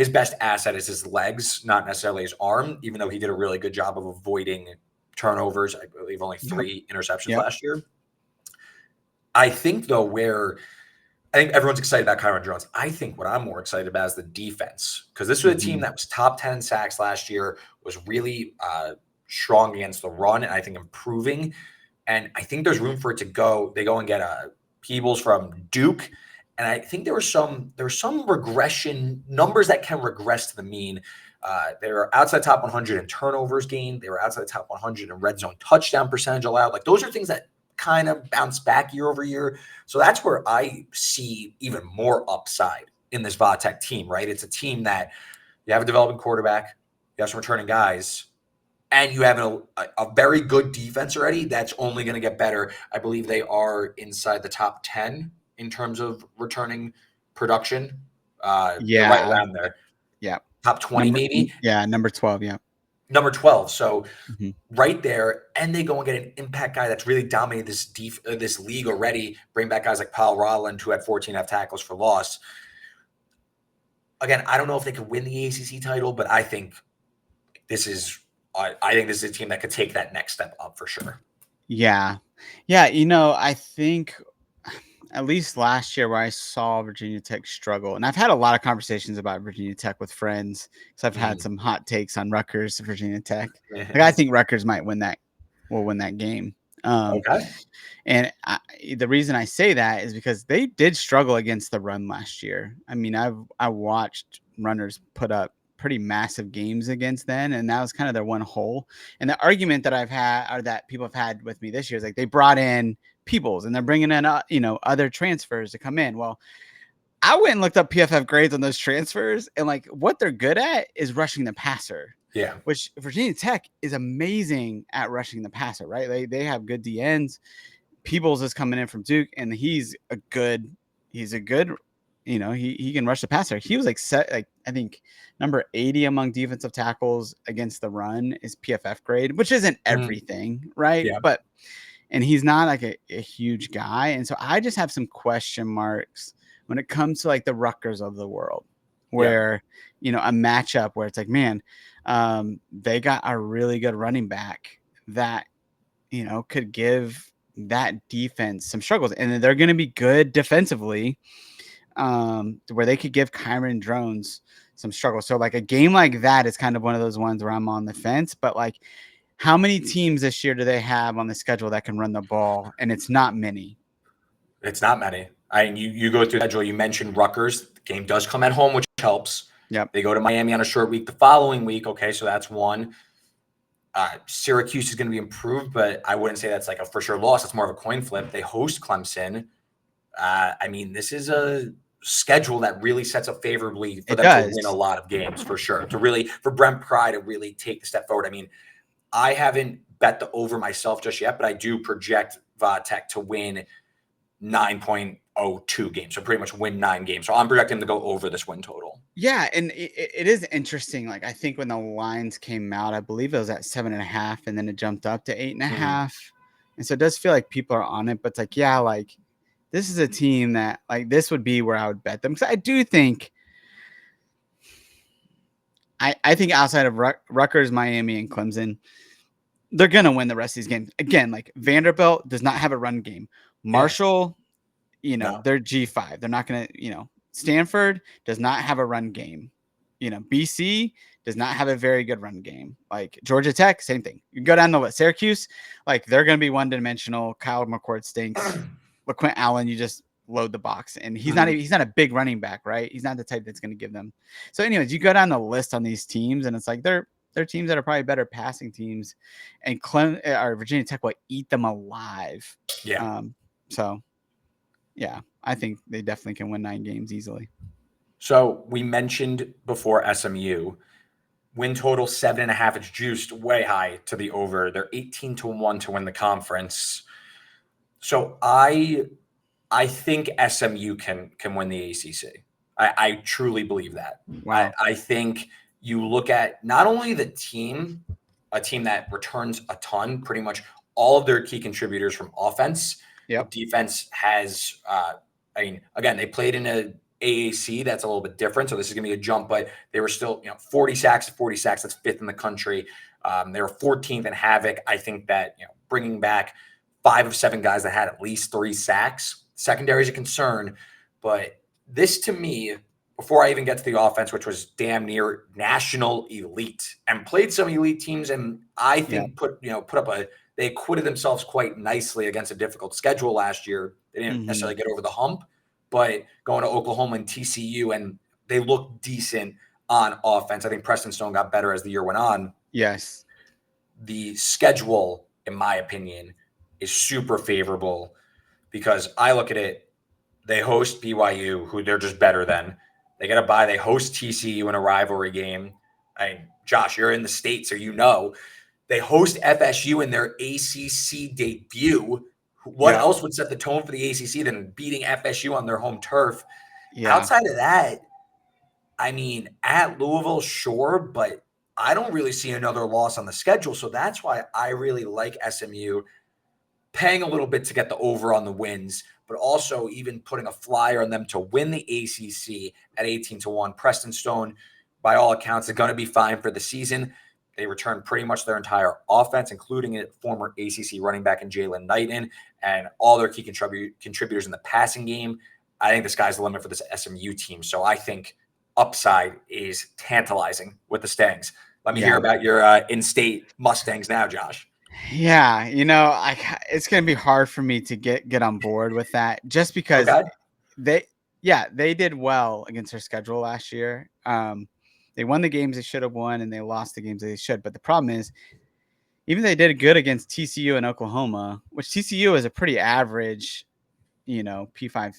best asset is his legs, not necessarily his arm. Even though he did a really good job of avoiding turnovers, I believe only 3 interceptions last year. I think though I think everyone's excited about Kyron Jones. I think what I'm more excited about is the defense, because this was a team that was top 10 sacks last year, was really strong against the run, and I think improving. And I think there's room for it to go. They go and get Peebles from Duke, and I think there were some regression numbers that can regress to the mean. They were outside top 100 in turnovers gained. They were outside top 100 in red zone touchdown percentage allowed. Like, those are things that kind of bounce back year over year. So that's where I see even more upside in this Va Tech team, right? It's a team that you have a developing quarterback, you have some returning guys, and you have a very good defense already that's only going to get better. I believe they are inside the top 10 in terms of returning production. They're right around there. Yeah. Top 20 maybe. Yeah, number 12, Number 12. So right there, and they go and get an impact guy that's really dominated this league already. Bring back guys like Paul Rolland, who had 14 tackles for loss. again, I don't know if they could win the ACC title, but I think this is a team that could take that next step up for sure. Yeah. Yeah. I think at least last year where I saw Virginia Tech struggle, and I've had a lot of conversations about Virginia Tech with friends because I've had some hot takes on Rutgers, Virginia Tech. Like I think Rutgers will win that game. Okay. And the reason I say that is because they did struggle against the run last year. I mean, I watched runners put up pretty massive games against them, and that was kind of their one hole. And the argument that I've had, or that people have had with me this year, is like they brought in Peoples and they're bringing in other transfers to come in. Well, I went and looked up PFF grades on those transfers, and like what they're good at is rushing the passer. Yeah. Which Virginia Tech is amazing at rushing the passer, right? They have good DNs. Peoples is coming in from Duke, and he's a good, he can rush the passer. He was I think number 80 among defensive tackles against the run is PFF grade, which isn't everything, right? Yeah. And he's not like a huge guy. And so I just have some question marks when it comes to like the Rutgers of the world, where, a matchup where it's like, man, they got a really good running back that, could give that defense some struggles, and they're going to be good defensively, where they could give Kyron Drones some struggles. So like a game like that is kind of one of those ones where I'm on the fence, but like how many teams this year do they have on the schedule that can run the ball? And it's not many. It's not many. You go through the schedule. You mentioned Rutgers. The game does come at home, which helps. Yep. They go to Miami on a short week the following week. Okay, so that's one. Syracuse is going to be improved, but I wouldn't say that's like a for sure loss. It's more of a coin flip. They host Clemson. This is a schedule that really sets up favorably for them to win a lot of games for sure. For Brent Pry to really take the step forward. I haven't bet the over myself just yet, but I do project Tech to win 9.02 games. So pretty much win 9 games. So I'm projecting to go over this win total. Yeah. And it is interesting. Like I think when the lines came out, I believe it was at 7.5 and then it jumped up to 8.5. And so it does feel like people are on it, but it's like, yeah, like this is a team that like this would be where I would bet them. Because I do think I think outside of Rutgers, Miami, and Clemson, they're going to win the rest of these games. Again, like Vanderbilt does not have a run game. Marshall, they're G5. They're not going to, Stanford does not have a run game. BC does not have a very good run game. Like Georgia Tech, same thing. You go down the list. Syracuse, like they're going to be one-dimensional. Kyle McCord stinks. LaQuint Allen, you just load the box, and he's not a big running back, right? He's not the type that's going to give them. So anyways, you go down the list on these teams, and it's like they're teams that are probably better passing teams, and Virginia Tech will eat them alive. Yeah. I think they definitely can win 9 games easily. So we mentioned before SMU win total 7.5. It's juiced way high to the over. They're 18-1 to win the conference. So I think SMU can win the ACC. I truly believe that. Wow. I think you look at not only a team that returns a ton, pretty much all of their key contributors from offense. Yep. Defense has, again, they played in a AAC that's a little bit different, so this is going to be a jump, but they were still, 40 sacks. That's 5th in the country. They were 14th in Havoc. I think that, bringing back 5 of 7 guys that had at least 3 sacks. Secondary is a concern, but this to me, before I even get to the offense, which was damn near national elite and played some elite teams, and I think they acquitted themselves quite nicely against a difficult schedule last year. They didn't necessarily get over the hump, but going to Oklahoma and TCU, and they looked decent on offense. I think Preston Stone got better as the year went on. Yes. The schedule, in my opinion, is super favorable because I look at it. They host BYU, who they're just better than. They get a bye. They host TCU in a rivalry game. Josh, you're in the States, so They host FSU in their ACC debut. What else would set the tone for the ACC than beating FSU on their home turf? Yeah. Outside of that, at Louisville, sure, but I don't really see another loss on the schedule. So that's why I really like SMU paying a little bit to get the over on the wins. but also even putting a flyer on them to win the ACC at 18-1. Preston Stone, by all accounts, is going to be fine for the season. They returned pretty much their entire offense, including a former ACC running back in Jalen Knighton, and all their key contributors in the passing game. I think the sky's the limit for this SMU team. So I think upside is tantalizing with the Stangs. Let me hear about your in-state Mustangs now, Josh. Yeah, it's going to be hard for me to get on board with that, just because they did well against their schedule last year. They won the games they should have won, and they lost the games they should. But the problem is, even they did good against TCU and Oklahoma, which TCU is a pretty average, P5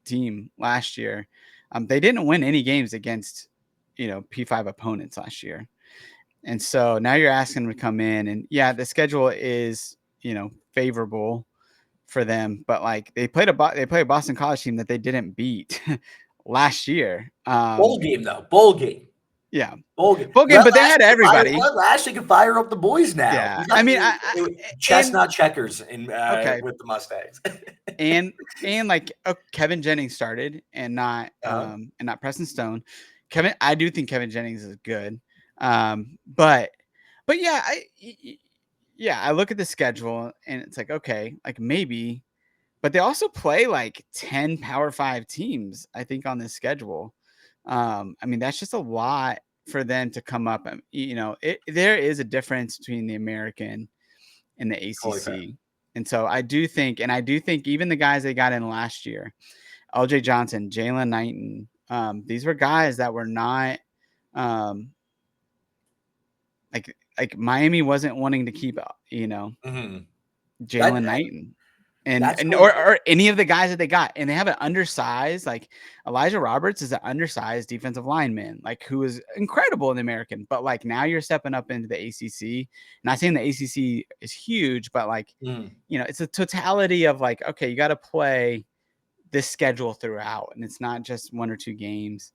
team last year. They didn't win any games against, P5 opponents last year. And so now you're asking them to come in, and the schedule is, favorable for them, but like they played a Boston College team that they didn't beat last year. Bowl game though, bowl game. Yeah, bowl game, but they had everybody. Lashley can fire up the boys now. Yeah, I mean, chestnut checkers with the Mustangs, and like Kevin Jennings started, and not Preston Stone. I do think Kevin Jennings is good. But I look at the schedule and it's like, okay, like maybe, but they also play like 10 Power 5 teams, I think, on this schedule. I mean, that's just a lot for them to come up. There is a difference between the American and the ACC. And so I do think even the guys they got in last year, LJ Johnson, Jalen Knighton, these were guys that were not, like Miami wasn't wanting to keep, Jalen Knighton or any of the guys that they got. And they have an undersized, like Elijah Roberts is an undersized defensive lineman, like who is incredible in the American. But like now you're stepping up into the ACC. Not saying the ACC is huge, but like, it's a totality of like, okay, you got to play this schedule throughout, and it's not just one or two games.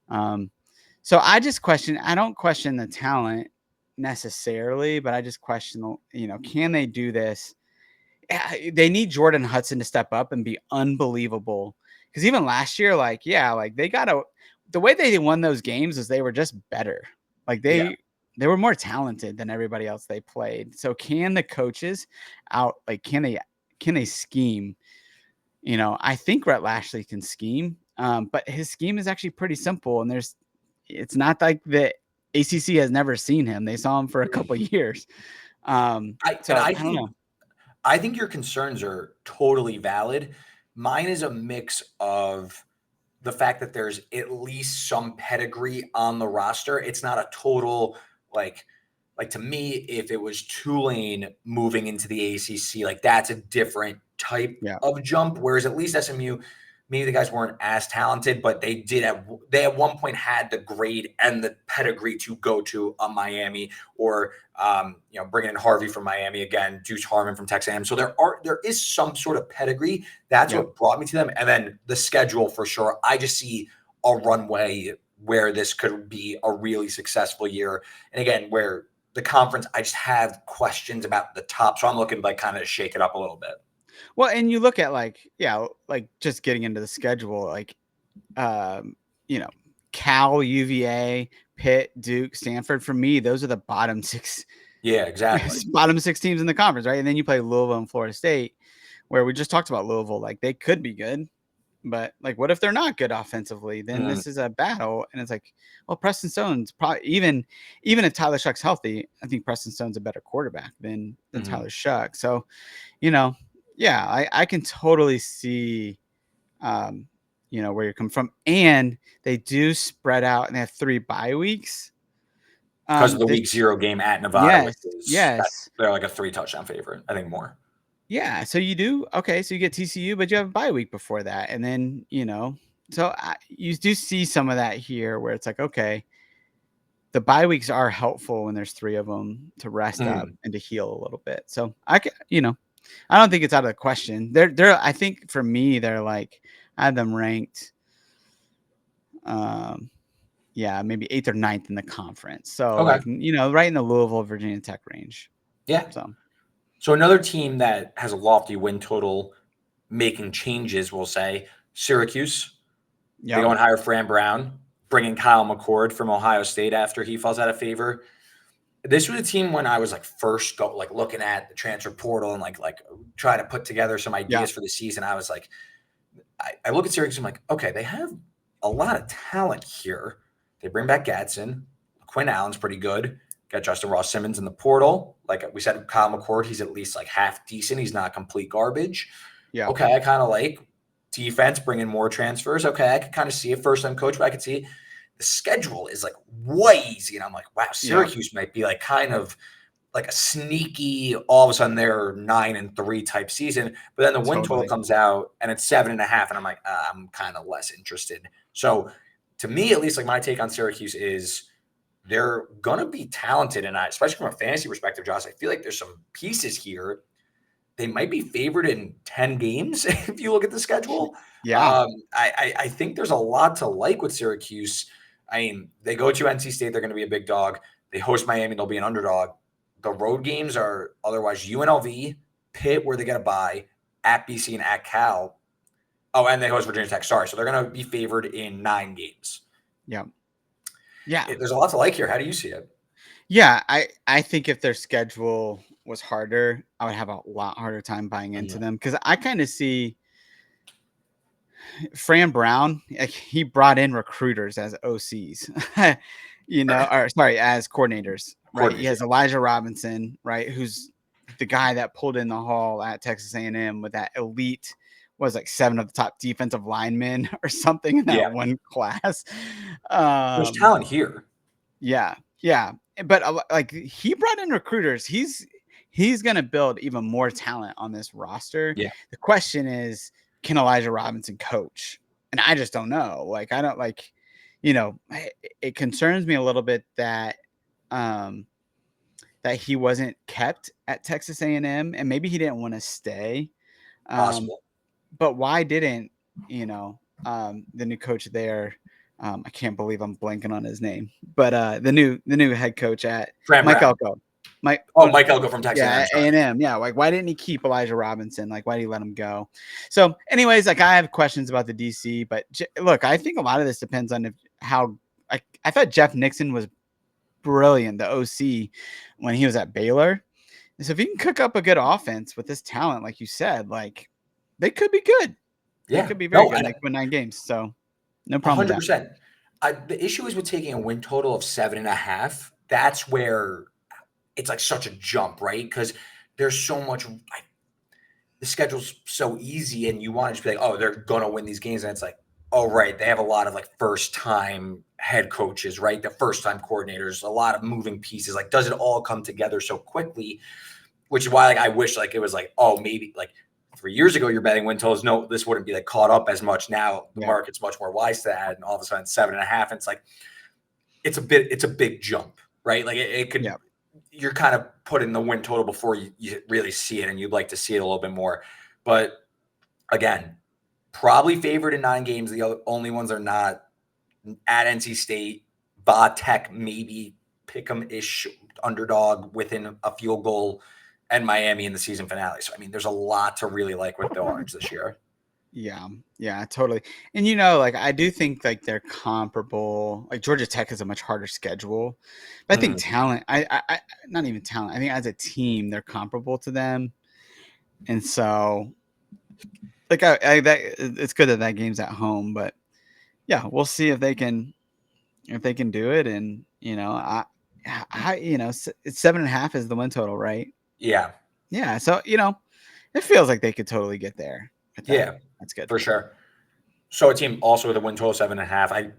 So I don't question the talent necessarily, but I just question, can they do this? They need Jordan Hudson to step up and be unbelievable. Because even last year, the way they won those games is they were just better. Like they were more talented than everybody else they played. So can the coaches can they scheme? I think Rhett Lashley can scheme, but his scheme is actually pretty simple. And it's not like the ACC has never seen him. They saw him for a couple of years. I don't know. I think your concerns are totally valid. Mine is a mix of the fact that there's at least some pedigree on the roster. It's not a total, like to me, if it was Tulane moving into the ACC, like that's a different type of jump. Whereas at least SMU, maybe the guys weren't as talented, but they at one point had the grade and the pedigree to go to a Miami or, bringing in Harvey from Miami again, Deuce Harmon from Texas A&M. So there is some sort of pedigree. That's what brought me to them. And then the schedule for sure. I just see a runway where this could be a really successful year. And again, where the conference, I just have questions about the top. So I'm looking like kind of shake it up a little bit. Well, and you look at just getting into the schedule, Cal, UVA, Pitt, Duke, Stanford. For me, those are the bottom six. Yeah, exactly. Bottom six teams in the conference, right? And then you play Louisville and Florida State, where we just talked about Louisville. Like they could be good, but like, what if they're not good offensively? Then this is a battle, and it's like, well, Preston Stone's probably even if Tyler Shuck's healthy, I think Preston Stone's a better quarterback than Tyler Shuck. So, I can totally see, where you're coming from. And they do spread out, and they have 3 bye weeks. Because of the week 0 game at Nevada. Yes. They're like a 3 touchdown favorite, I think more. Yeah. So you do. Okay. So you get TCU, but you have a bye week before that. And then, so you do see some of that here where it's like, okay, the bye weeks are helpful when there's 3 of them to rest up and to heal a little bit. So I don't think it's out of the question. I think for me, they're like, I have them ranked, maybe 8th or 9th in the conference. So, right in the Louisville, Virginia Tech range. Yeah. So another team that has a lofty win total, making changes, we'll say. Syracuse, Yeah. they go and hire Fran Brown, bringing Kyle McCord from Ohio State after he falls out of favor. This was a team when I was first looking at the transfer portal and trying to put together some ideas for the season. I was like, I look at Syracuse, I'm like, okay, they have a lot of talent here. They bring back Gadsden. Quinn Allen's pretty good. Got Justin Ross Simmons in the portal. Like we said, Kyle McCord, he's at least half decent. He's not complete garbage. Yeah. Okay, I kind of like defense, bringing more transfers. Okay, I could kind of see it. First-time coach, but I could see the schedule is way easy. And I'm like, wow, Syracuse might be kind of a sneaky, all of a sudden they're 9-3 type season. But then the win total comes out and it's 7.5. And I'm like, I'm kind of less interested. So to me, at least, my take on Syracuse is they're going to be talented. And especially from a fantasy perspective, Josh, I feel like there's some pieces here. They might be favored in 10 games if you look at the schedule. Yeah. I think there's a lot to like with Syracuse. I mean, they go to NC State, they're going to be a big dog. They host Miami, they'll be an underdog. The road games are otherwise UNLV, Pitt, where they get a bye, at BC and at Cal. Oh, and they host Virginia Tech. Sorry. So they're going to be favored in 9 games. Yeah. Yeah. There's a lot to like here. How do you see it? Yeah. I think if their schedule was harder, I would have a lot harder time buying into them, because I kind of see Fran Brown, he brought in recruiters as OCs, as coordinators, right? He has Elijah Robinson, right, who's the guy that pulled in the haul at Texas A&M with that elite, 7 of the top defensive linemen or something in that one class. There's talent here. Yeah. Yeah. But he brought in recruiters. He's going to build even more talent on this roster. Yeah. The question is, can Elijah Robinson coach? And I just don't know. I don't it concerns me a little bit that that he wasn't kept at Texas A&M, and maybe he didn't want to stay. Possible. But why didn't, the new coach there, I can't believe I'm blanking on his name, but the new head coach at Mike Elko. Mike Elko from Texas A&M. Yeah. Why didn't he keep Elijah Robinson? Why did he let him go? So anyways, I have questions about the DC, but look, I think a lot of this depends on how I thought Jeff Nixon was brilliant, the OC, when he was at Baylor. And so if he can cook up a good offense with this talent, like you said, they could be good. Yeah. They could be very good. They could win 9 games. So no problem. 100%. The issue is with taking a win total of 7.5. That's where it's such a jump, right? Because there's so much. The schedule's so easy, and you want to just be oh, they're gonna win these games, and it's oh, right, they have a lot of first-time head coaches, right? The first-time coordinators, a lot of moving pieces. Does it all come together so quickly? Which is why, I wish, it was oh, maybe 3 years ago you're betting win totals. No, this wouldn't be caught up as much. Now the market's much more wise to that, and all of a sudden 7.5. It's it's a big jump, right? It could. Yeah. You're kind of putting the win total before you really see it, and you'd like to see it a little bit more. But again, probably favored in 9 games. The only ones are not at NC State, Tech, maybe pick'em-ish underdog within a field goal, and Miami in the season finale. So, there's a lot to really like with the Orange this year. Yeah, totally. And I do think they're comparable. Georgia Tech has a much harder schedule, but I think talent. I not even talent. I think as a team they're comparable to them, and so it's good that game's at home. But yeah, we'll see if they can do it. And it's 7.5 is the win total, right? Yeah. So it feels like they could totally get there. Yeah. That's good. For sure. So a team also with a win total of 7.5. I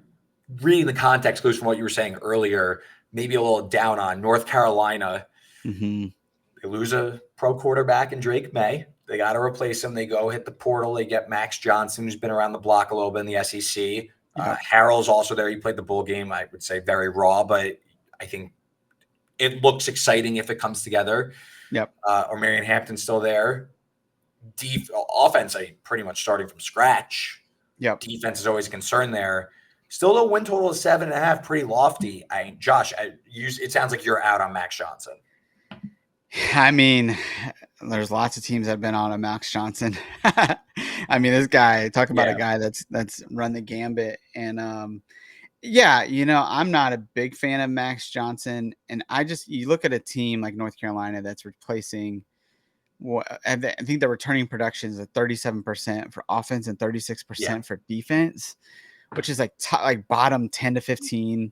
reading the context clues from what you were saying earlier, maybe a little down on North Carolina. Mm-hmm. They lose a pro quarterback in Drake May. They got to replace him. They go hit the portal. They get Max Johnson, who's been around the block a little bit in the SEC. Harrell's also there. He played the bowl game. I would say very raw, but I think it looks exciting if it comes together. Yep. Or Marion Hampton's still there. Offense, pretty much starting from scratch. Yep. Defense is always a concern there. Still a win total of 7.5, pretty lofty. Josh, it sounds like you're out on Max Johnson. I mean, there's lots of teams that have been on a Max Johnson. I mean, this guy, talk about a Yeah. guy that's run the gambit. And yeah, I'm not a big fan of Max Johnson. And you look at a team like North Carolina that's replacing I think the returning production is at 37% for offense and Yeah. 36% for defense, which is like bottom 10 to 15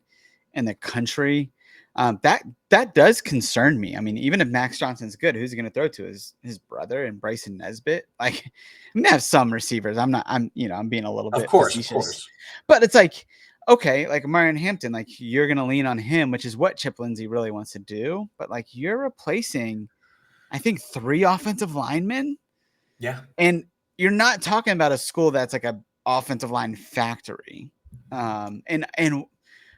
in the country. That does concern me. I mean, even if Max Johnson's good, who's he going to throw to? His brother and Bryson Nesbitt? Like, I'm gonna have some receivers. I'm being a little Of bit course. Of facetious, course. but it's like, okay, like Marion Hampton, like you're going to lean on him, which is what Chip Lindsey really wants to do. But like, you're replacing, I think, 3 offensive linemen, Yeah. and you're not talking about a school that's like a offensive line factory. And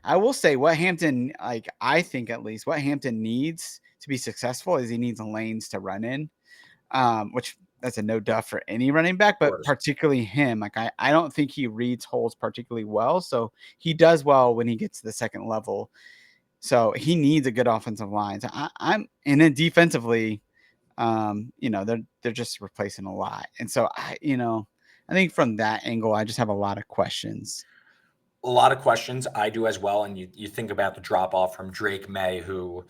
I will say what Hampton, like I think at least what Hampton needs to be successful is he needs lanes to run in, which that's a no duh for any running back, Of but course. particularly him. Like I don't think he reads holes particularly well. So he does well when he gets to the second level. So he needs a good offensive line. So and then defensively, they're just replacing a lot. And so I think from that angle, I just have a lot of questions. A lot of questions. I do as well. And you think about the drop off from Drake May, who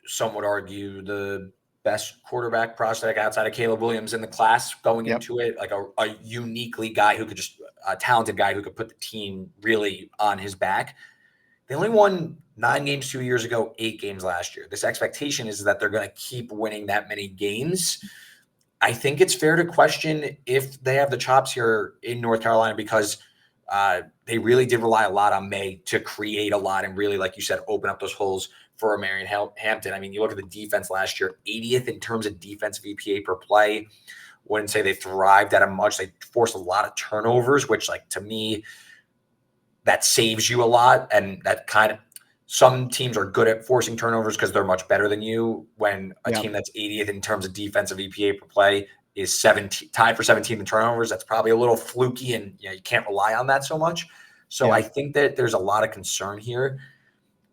some would argue the best quarterback prospect outside of Caleb Williams in the class going Yep. into it, like a uniquely guy who could just a talented guy who could put the team really on his back. They only won 9 games 2 years ago, 8 games last year. This expectation is that they're going to keep winning that many games. I think it's fair to question if they have the chops here in North Carolina because they really did rely a lot on May to create a lot and really, like you said, open up those holes for Marion Hampton. I mean, you look at the defense last year, 80th in terms of defensive EPA per play. Wouldn't say they thrived at a much. They forced a lot of turnovers, which, like, to me, that saves you a lot. And that kind of some teams are good at forcing turnovers because they're much better than you. When a Yep. team that's 80th in terms of defensive EPA per play is 17 tied for 17 in turnovers, that's probably a little fluky, and you can't rely on that so much. So I Yep. think that there's a lot of concern here.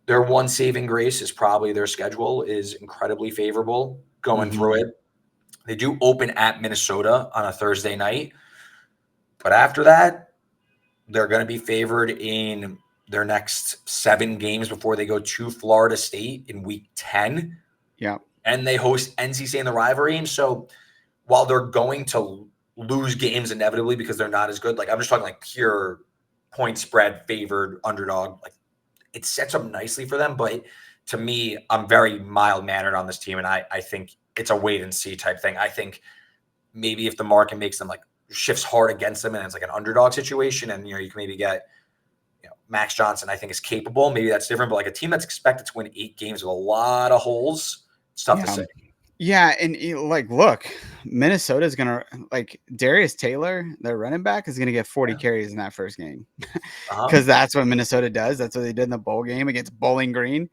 Their one saving grace is probably their schedule is incredibly favorable going through Mm-hmm. it. They do open at Minnesota on a Thursday night, but after that, they're going to be favored in their next 7 games before they go to Florida State in week 10. Yep. And they host NC State in the rivalry game. So while they're going to lose games inevitably because they're not as good, like I'm just talking like pure point spread favored underdog, like it sets up nicely for them. But to me, I'm very mild mannered on this team. And I think it's a wait and see type thing. I think maybe if the market makes them like shifts hard against them and it's like an underdog situation and you can maybe get Max Johnson, I think is capable. Maybe that's different, but like a team that's expected to win 8 games with a lot of holes, it's tough to Yeah. say. Yeah, and like, look, Minnesota's gonna like Darius Taylor, their running back, is gonna get 40 Yeah. carries in that first game Uh-huh. because that's what Minnesota does. That's what they did in the bowl game against Bowling Green,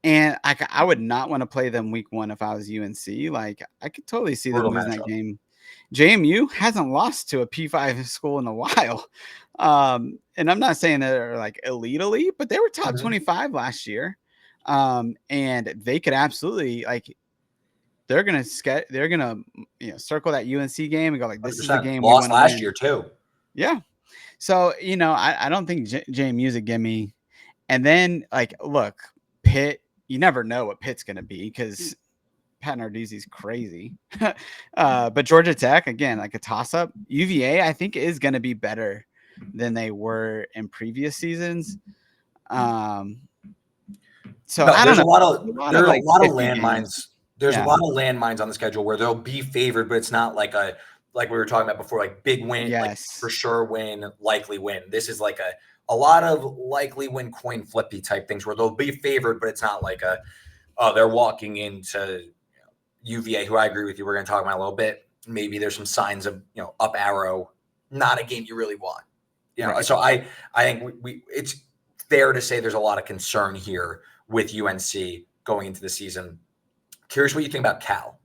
and I would not want to play them week 1 if I was UNC. Like, I could totally see them Brutal losing that matchup. game. JMU hasn't lost to a P5 school in a while, and I'm not saying they're like elite, but they were top Mhm. 25 last year, and they could absolutely like they're gonna circle that UNC game and go like, this is the 100%. game we Lost want to last win. year too. Yeah. So I don't think JMU's a gimme. And then like, look, Pitt. You never know what Pitt's gonna be because Pat Narduzzi's crazy. But Georgia Tech again, like a toss up. UVA, I think, is gonna be better than they were in previous seasons. So No, I don't there's a know. lot A of lot of there's a like lot of iffy games. landmines. There's a Yeah. lot of landmines on the schedule where they'll be favored, but it's not like we were talking about before, like big win, like for Yes. sure win, likely win. This is like a lot of likely win coin flippy type things where they'll be favored, but it's not like they're walking into UVA, who I agree with you. We're going to talk about a little bit. Maybe there's some signs of up arrow, not a game you really want. Right. So I think we it's fair to say there's a lot of concern here with UNC going into the season. Curious what you think about Cal,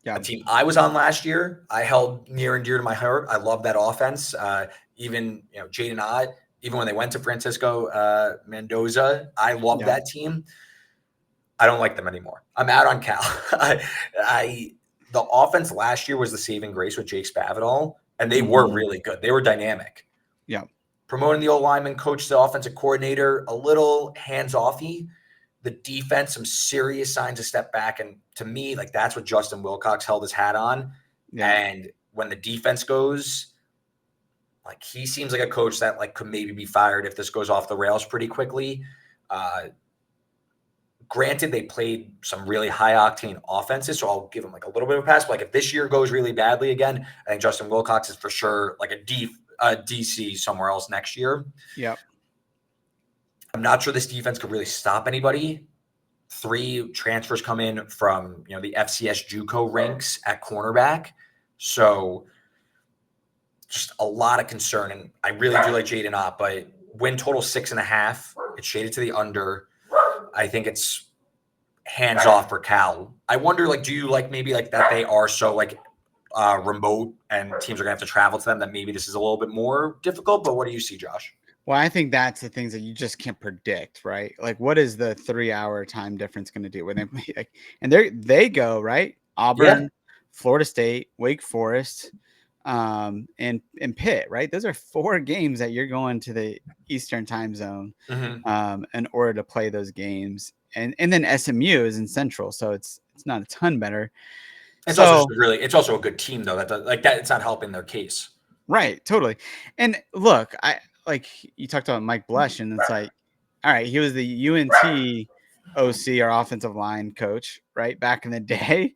Yeah. a team I was on last year. I held near and dear to my heart. I love that offense. Even Jaden Ott, even when they went to Francisco Mendoza, I love Yeah. that team. I don't like them anymore. I'm out on Cal. The offense last year was the saving grace with Jake Spavital, and they were really good. They were dynamic. Yeah. Promoting the O-lineman coach, the offensive coordinator, a little hands-offy. The defense, some serious signs of step back. And to me, like that's what Justin Wilcox held his hat on. Yeah. And when the defense goes, like he seems like a coach that like could maybe be fired if this goes off the rails pretty quickly. Granted, they played some really high octane offenses, so I'll give them like a little bit of a pass. But like if this year goes really badly again, I think Justin Wilcox is for sure like a DC somewhere else next year. Yeah. I'm not sure this defense could really stop anybody. 3 transfers come in from, the FCS JUCO ranks at cornerback. So just a lot of concern. And I really do like Jaden Ott, but win total 6.5. It's shaded to the under. I think it's hands off for Cal. I wonder, like, do you like maybe like that they are so like remote and teams are gonna have to travel to them that maybe this is a little bit more difficult? But what do you see, Josh? Well, I think that's the things that you just can't predict, right? Like, what is the 3-hour time difference going to do when they like, and they go right? Auburn, Florida State, Wake Forest, and Pitt, right? Those are 4 games that you're going to the Eastern time zone in order to play those games, and then SMU is in Central, so it's not a ton better. It's also a good team though. It's not helping their case, right? Totally. And look, like you talked about Mike Blush, and it's like, all right, he was the UNT OC or offensive line coach, right? Back in the day,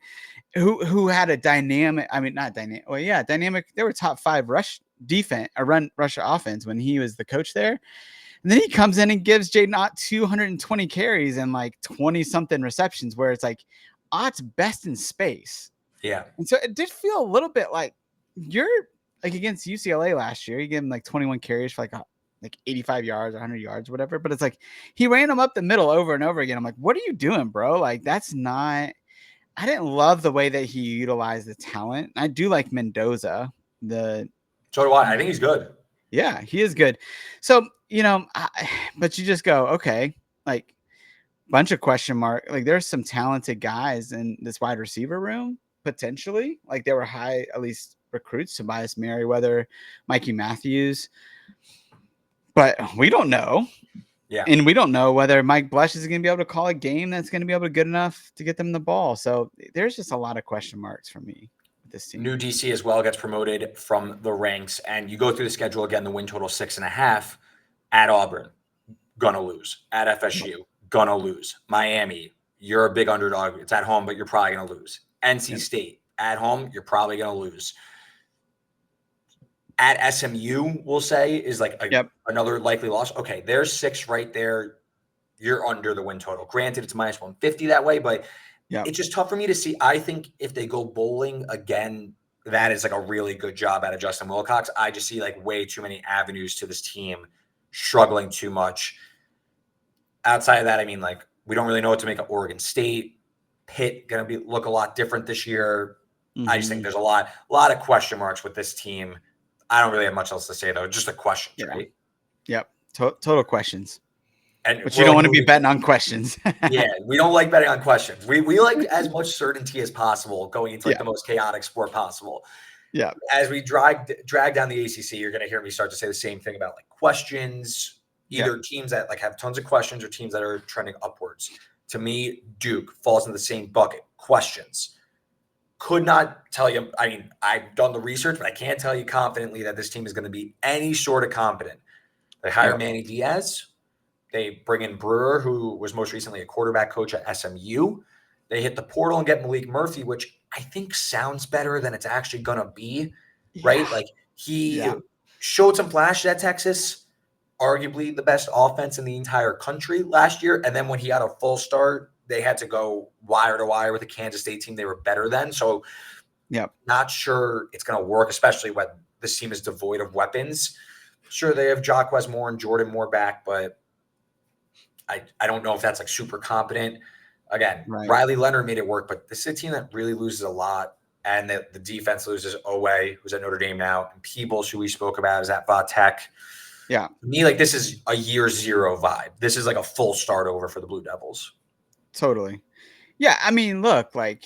who had a dynamic, dynamic. They were top 5 rush defense, rush offense when he was the coach there. And then he comes in and gives Jaden Ott 220 carries and like 20 something receptions, where it's like Ott's best in space. Yeah. And so it did feel a little bit like you're like against UCLA last year. You gave him like 21 carries for like 85 yards, 100 yards, whatever. But it's like he ran them up the middle over and over again. I'm like, what are you doing, bro? Like that's not. I didn't love the way that he utilized the talent. I do like Mendoza. So do I. I think he's good. Yeah, he is good. So but you just go, okay, like bunch of question mark. Like there's some talented guys in this wide receiver room potentially. Like they were high, at least recruits, Tobias Merriweather, Mikey Matthews. But we don't know. Yeah. And we don't know whether Mike Blush is going to be able to call a game that's going to be able to good enough to get them the ball. So there's just a lot of question marks for me with this team. New DC as well gets promoted from the ranks. And you go through the schedule again, the win total 6.5 at Auburn, gonna lose. At FSU, gonna lose. Miami, you're a big underdog. It's at home, but you're probably going to lose. NC State, at home, you're probably going to lose. At SMU, we'll say, is like another likely loss. Okay, there's 6 right there. You're under the win total. Granted, it's minus 150 that way, but it's just tough for me to see. I think if they go bowling again, that is like a really good job out of Justin Wilcox. I just see like way too many avenues to this team struggling too much. Outside of that, I mean, like we don't really know what to make of Oregon State. Pitt going to look a lot different this year. I just think there's a lot of question marks with this team. I don't really have much else to say, though. Just a question, right? Yep. Total questions. But you don't want to be betting on questions. Yeah, we don't like betting on questions. We like as much certainty as possible going into the most chaotic sport possible. Yeah. As we drag down the ACC, you're going to hear me start to say the same thing about like questions, either teams that like have tons of questions or teams that are trending upwards. To me, Duke falls in the same bucket. Questions. Could not tell you. I mean, I've done the research, but I can't tell you confidently that this team is going to be any sort of competent. They hire Manny Diaz. They bring in Brewer, who was most recently a quarterback coach at SMU. They hit the portal and get Malik Murphy, which I think sounds better than it's actually going to be, right? Like he showed some flashes at Texas, arguably the best offense in the entire country last year. And then when he had a full start, they had to go wire to wire with the Kansas State team they were better than. So not sure it's going to work, especially when this team is devoid of weapons. Sure, they have Jacquez Moore and Jordan Moore back, but I don't know if that's like super competent. Again, Riley Leonard made it work, but this is a team that really loses a lot. And the defense loses Owe, who's at Notre Dame now, and Peebles, who we spoke about, is at Va Tech. Yeah. To me, like this is a year 0 vibe. This is like a full start over for the Blue Devils. Totally. Yeah. I mean, look, like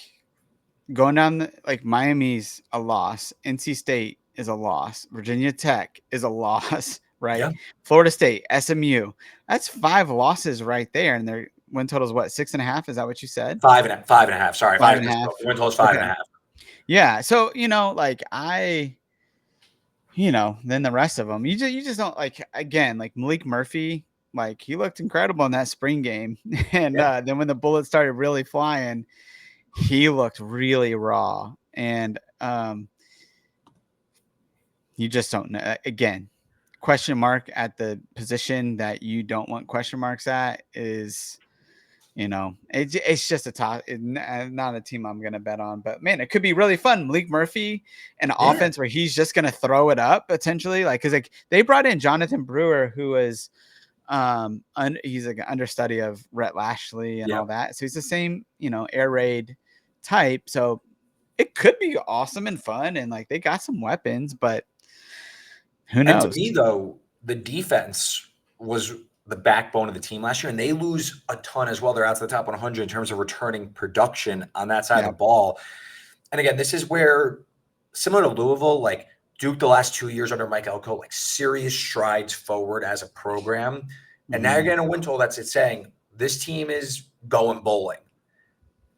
going down like Miami's a loss. NC State is a loss. Virginia Tech is a loss, right? Yeah. Florida State, SMU. That's 5 losses right there. And their win total is what, 6.5? Is that what you said? 5.5. Sorry, if Five I and a half. misspoke. The win total is 5.5. Yeah. So, like then the rest of them, you just don't like, again, like Malik Murphy, like he looked incredible in that spring game. And Yeah. then when the bullets started really flying, he looked really raw. And you just don't know. Again, question mark at the position that you don't want question marks at is, it's just a top, not a team I'm going to bet on. But man, it could be really fun. Malik Murphy, an Yeah. offense where he's just going to throw it up potentially, like because like they brought in Jonathan Brewer, who is he's like an understudy of Rhett Lashley and all Yep. that. So he's the same, air raid type. So it could be awesome and fun, and like they got some weapons, but who And to knows? me, though, the defense was the backbone of the team last year, and they lose a ton as well. They're out to the top 100 in terms of returning production on that side of Yeah. the ball. And again, this is where, similar to Louisville, like Duke the last 2 years under Mike Elko, like serious strides forward as a program. And now you're Mhm. getting a win total that's saying this team is going bowling.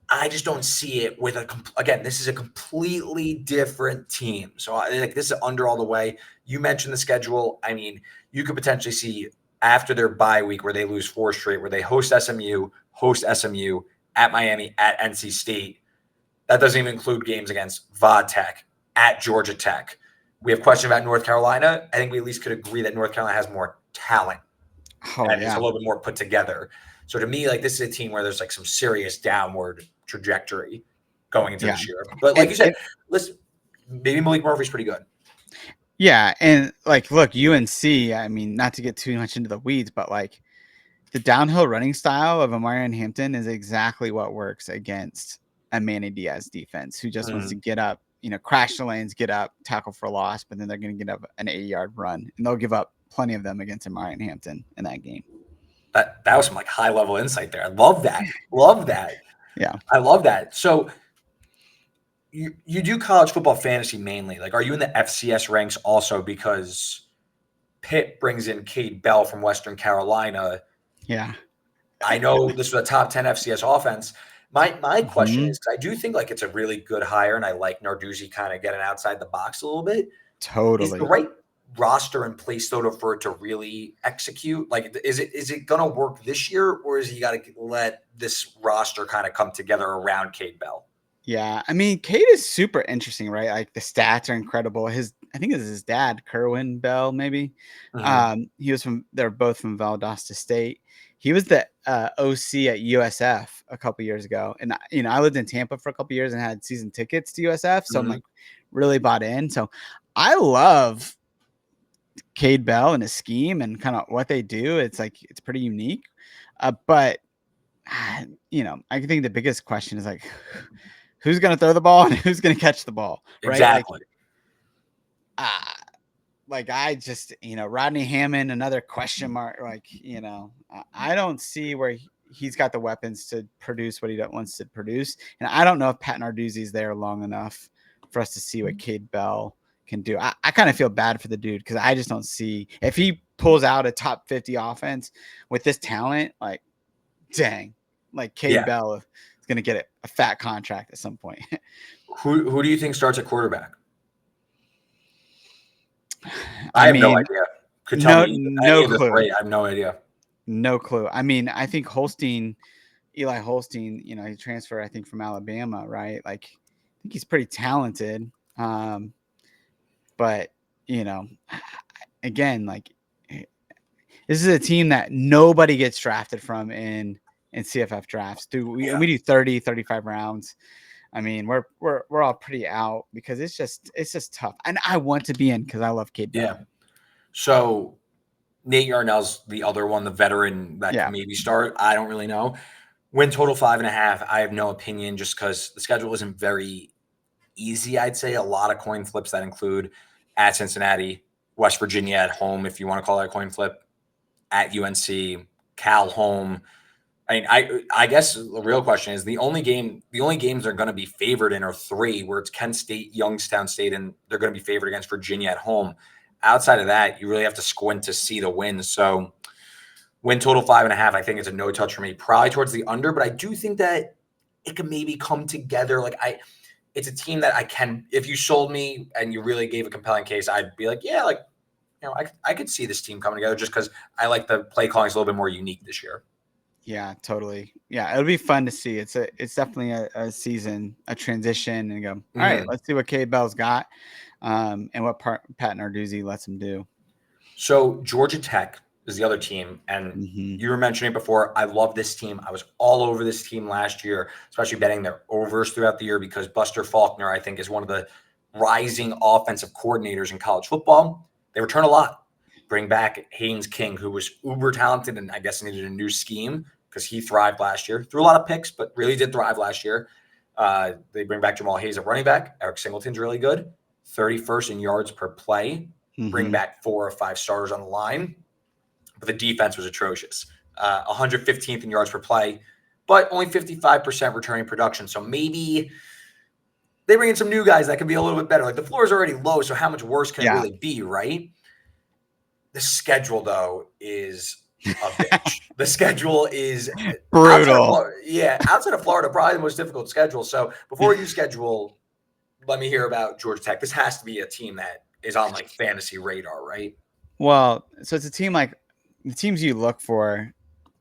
I just don't see it with again, this is a completely different team. So like this is under all the way. You mentioned the schedule. I mean, you could potentially see after their bye week where they lose 4 straight, where they host SMU at Miami, at NC State. That doesn't even include games against VOD Tech, at Georgia Tech. We have questions about North Carolina. I think we at least could agree that North Carolina has more talent Oh and is a yeah. little bit more put together. So to me, like this is a team where there's like some serious downward trajectory going into Yeah. this year. But like And, you said, listen, maybe Malik Murphy's pretty good. yeah, and like look, UNC, I mean, not to get too much into the weeds, but like the downhill running style of Amarian Hampton is exactly what works against a Manny Diaz defense who just wants to get up, crash the lanes, get up, tackle for loss, but then they're going to get up an 80-yard run, and they'll give up plenty of them against Amarian Hampton in that game. That was some like high level insight there. I love that. Love that. Yeah. I love that. So you do college football fantasy mainly. Like, are you in the FCS ranks also because Pitt brings in Cade Bell from Western Carolina? Yeah. I know this was a top 10 FCS offense. My question Mhm. is, because I do think like it's a really good hire, and I like Narduzzi kind of getting outside the box a little bit. Is the Totally. right roster in place though for it to really execute? Like, is it gonna work this year, or is he got to let this roster kind of come together around Cade Bell? Yeah, I mean, Cade is super interesting, right? Like the stats are incredible. I think it's his dad, Kerwin Bell, maybe. Mhm. They're both from Valdosta State. He was the OC at USF a couple years ago, and I lived in Tampa for a couple years and had season tickets to USF, so I'm Mhm. like really bought in. So I love Cade Bell and his scheme and kind of what they do. It's like it's pretty unique, but I think the biggest question is like, who's going to throw the ball and who's going to catch the ball, right? Exactly. Uh, like I just, Rodney Hammond, another question mark. Like, I don't see where he's got the weapons to produce what he wants to produce. And I don't know if Pat Narduzzi's there long enough for us to see what Cade Bell can do. I kind of feel bad for the dude because I just don't see if he pulls out a top 50 offense with this talent, like, dang, like Cade Yeah. Bell is going to get a fat contract at some point. Who do you think starts at quarterback? I I have no mean, idea. Could tell no, me any no of the clue. three. I have no idea. No clue. I mean, I think Eli Holstein, he transferred, I think, from Alabama, right? Like, I think he's pretty talented. But, again, like, this is a team that nobody gets drafted from in CFF drafts. We do 30, 35 rounds. I mean, we're all pretty out because it's just tough. And I want to be in because I love Cade Bell. Yeah. So Nate Yarnell's the other one, the veteran that can maybe start. I don't really know. Win total 5.5. I have no opinion just because the schedule isn't very easy. I'd say a lot of coin flips that include at Cincinnati, West Virginia at home, if you want to call that a coin flip, at UNC, Cal home, I mean, I guess the real question is the only games they're going to be favored in are 3, where it's Kent State, Youngstown State, and they're going to be favored against Virginia at home. Outside of that, you really have to squint to see the wins. So win total 5.5. I think it's a no touch for me, probably towards the under, but I do think that it can maybe come together. It's a team that I can, if you sold me and you really gave a compelling case, I'd be like, yeah, I could see this team coming together just because I like the play calling is a little bit more unique this year. Yeah, totally. Yeah, it'll be fun to see. It's definitely a season, a transition, and go. All right, let's see what Cade Bell's got, and what Pat Narduzzi lets him do. So Georgia Tech is the other team, and you were mentioning it before. I love this team. I was all over this team last year, especially betting their overs throughout the year because Buster Faulkner, I think, is one of the rising offensive coordinators in college football. They return a lot. Bring back Haynes King, who was uber talented and I guess needed a new scheme because he thrived last year. Threw a lot of picks, but really did thrive last year. They bring back Jamal Hayes at running back. Eric Singleton's really good. 31st in yards per play. Bring back 4 or 5 starters on the line. But the defense was atrocious. 115th in yards per play, but only 55% returning production. So maybe they bring in some new guys that can be a little bit better. Like the floor is already low, so how much worse can it really be, right? The schedule, though, is a bitch. The schedule is brutal. Outside of Florida, probably the most difficult schedule. So before you schedule, let me hear about Georgia Tech. This has to be a team that is on like fantasy radar, right? Well, so it's a team like the teams you look for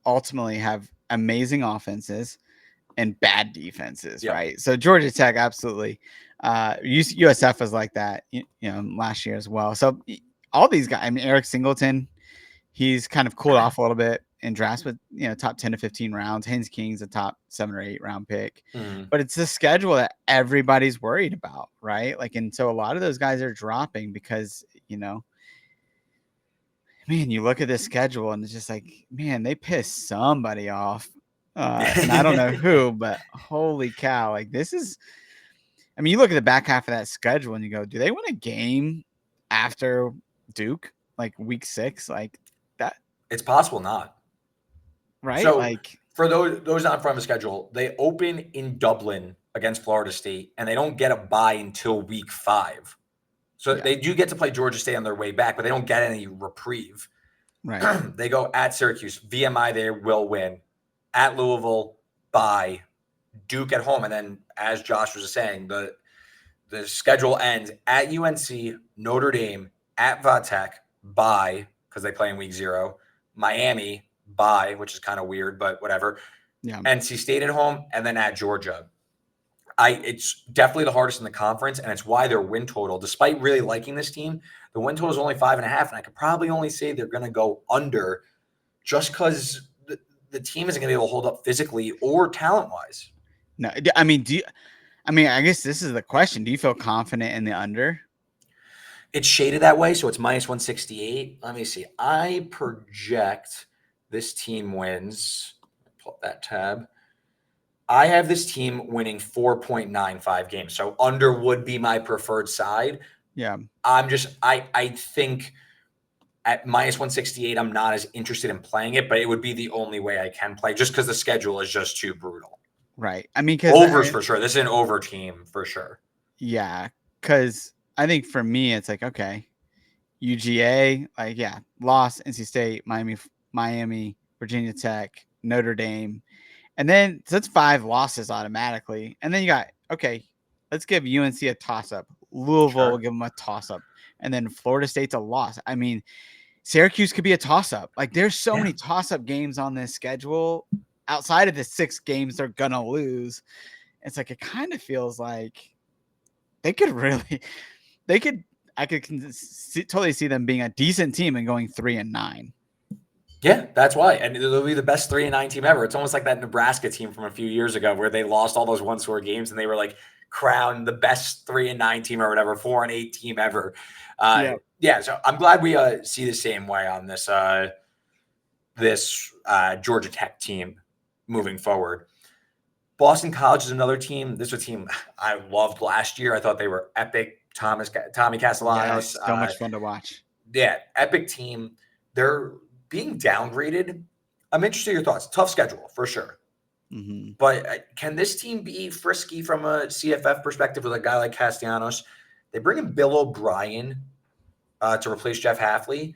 ultimately have amazing offenses and bad defenses, right? So Georgia Tech, absolutely. USF was like that, last year as well. So all these guys, I mean, Eric Singleton, he's kind of cooled off a little bit in drafts, but top 10 to 15 rounds. Haynes King's a top 7 or 8 round pick, but it's the schedule that everybody's worried about, right? And so a lot of those guys are dropping because, man, you look at this schedule and it's just like, man, they pissed somebody off. And I don't know who, but holy cow. You look at the back half of that schedule and you go, do they win a game after Duke, week 6? That it's possible not. Right. So for those not from the schedule, they open in Dublin against Florida State and they don't get a bye until week 5. So they do get to play Georgia State on their way back, but they don't get any reprieve. Right. They go at Syracuse. VMI they will win. At Louisville, bye. Duke at home. And then, as Josh was saying, the schedule ends at UNC, Notre Dame, at Vatech, bye, because they play in week 0. Miami, bye, which is kind of weird, but whatever. Yeah. NC State at home, and then at Georgia. It's definitely the hardest in the conference, and it's why their win total, despite really liking this team, the win total is only 5.5, and I could probably only say they're going to go under just because the team isn't going to be able to hold up physically or talent-wise. No, I guess this is the question. Do you feel confident in the under? It's shaded that way, so it's minus 168. Let me see. I project this team wins. Pull up that tab. I have this team winning 4.95 games. So under would be my preferred side. Yeah. I think at minus 168, I'm not as interested in playing it, but it would be the only way I can play just because the schedule is just too brutal. Right. Overs for sure. This is an over team for sure. Yeah. Because I think for me, it's okay. UGA, loss, NC State, Miami, Virginia Tech, Notre Dame. And then so that's 5 losses automatically. And then you got, let's give UNC a toss-up. Louisville will give them a toss-up. And then Florida State's a loss. Syracuse could be a toss-up. There's so many toss-up games on this schedule outside of the 6 games they're going to lose. It's it kind of feels like I could totally see them being a decent team and going 3-9. Yeah, that's why. And it'll be the best 3-9 team ever. It's almost like that Nebraska team from a few years ago where they lost all those one-score games and they were crowned the best 3-9 team or whatever, 4-8 team ever. So I'm glad we see the same way on this Georgia Tech team moving forward. Boston College is another team. This is a team I loved last year. I thought they were epic. Tommy Castellanos. So much fun to watch. Yeah, epic team. They're being downgraded I'm interested in your thoughts. Tough schedule for sure. Mm-hmm. But can this team be frisky from a CFF perspective with a guy like Castellanos? They bring in Bill O'Brien to replace Jeff Hafley.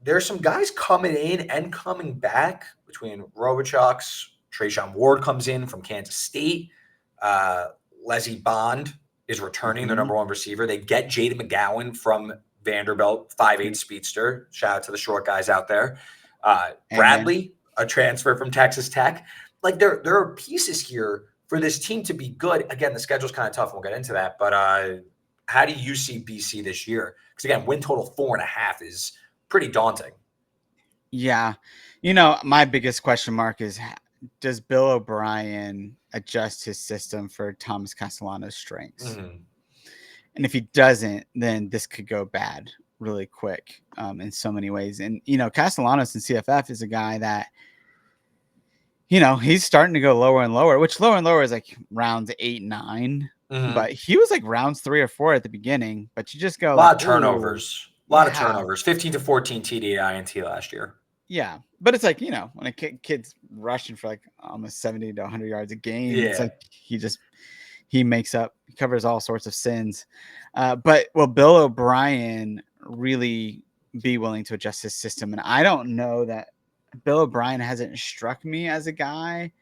There's some guys coming in and coming back between Robichaux. Trayshawn Ward comes in from Kansas State. Leslie Bond is returning, their number one receiver. They get Jaden McGowan from Vanderbilt, 5'8" speedster. Shout out to the short guys out there. Bradley, a transfer from Texas Tech. Like there are pieces here for this team to be good. Again, the schedule's kind of tough. We'll get into that. But how do you see BC this year? Because again, win total 4.5 is pretty daunting. Yeah. My biggest question mark is, does Bill O'Brien adjust his system for Thomas Castellanos' strengths? Mm-hmm. And if he doesn't, then this could go bad really quick in so many ways. And, Castellanos in CFF is a guy that, he's starting to go lower and lower, which lower and lower is like rounds 8, 9. Mm-hmm. But he was like rounds 3 or 4 at the beginning. But you just go a lot of turnovers. A lot of turnovers. 15 to 14 TD INT last year. Yeah. But it's like, when a kid's rushing for like almost 70 to 100 yards a game, it's like he covers all sorts of sins. But will Bill O'Brien really be willing to adjust his system? And I don't know that Bill O'Brien hasn't struck me as a guy.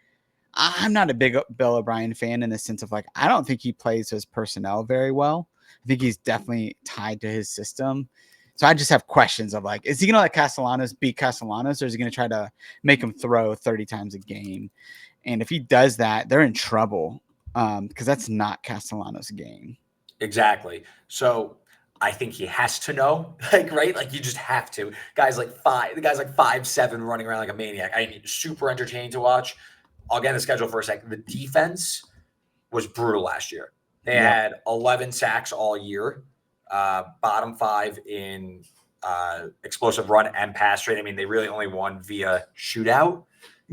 I'm not a big Bill O'Brien fan in the sense of like, I don't think he plays his personnel very well. I think he's definitely tied to his system. So I just have questions of like, is he going to let Castellanos be Castellanos, or is he going to try to make him throw 30 times a game? And if he does that, they're in trouble because that's not Castellanos' game. Exactly. So I think he has to know, right? Like you just have to. Guys like 5'7" running around like a maniac. I mean, super entertaining to watch. I'll get in the schedule for a second. The defense was brutal last year. They had 11 sacks all year. Bottom 5 in explosive run and pass rate. I mean, they really only won via shootout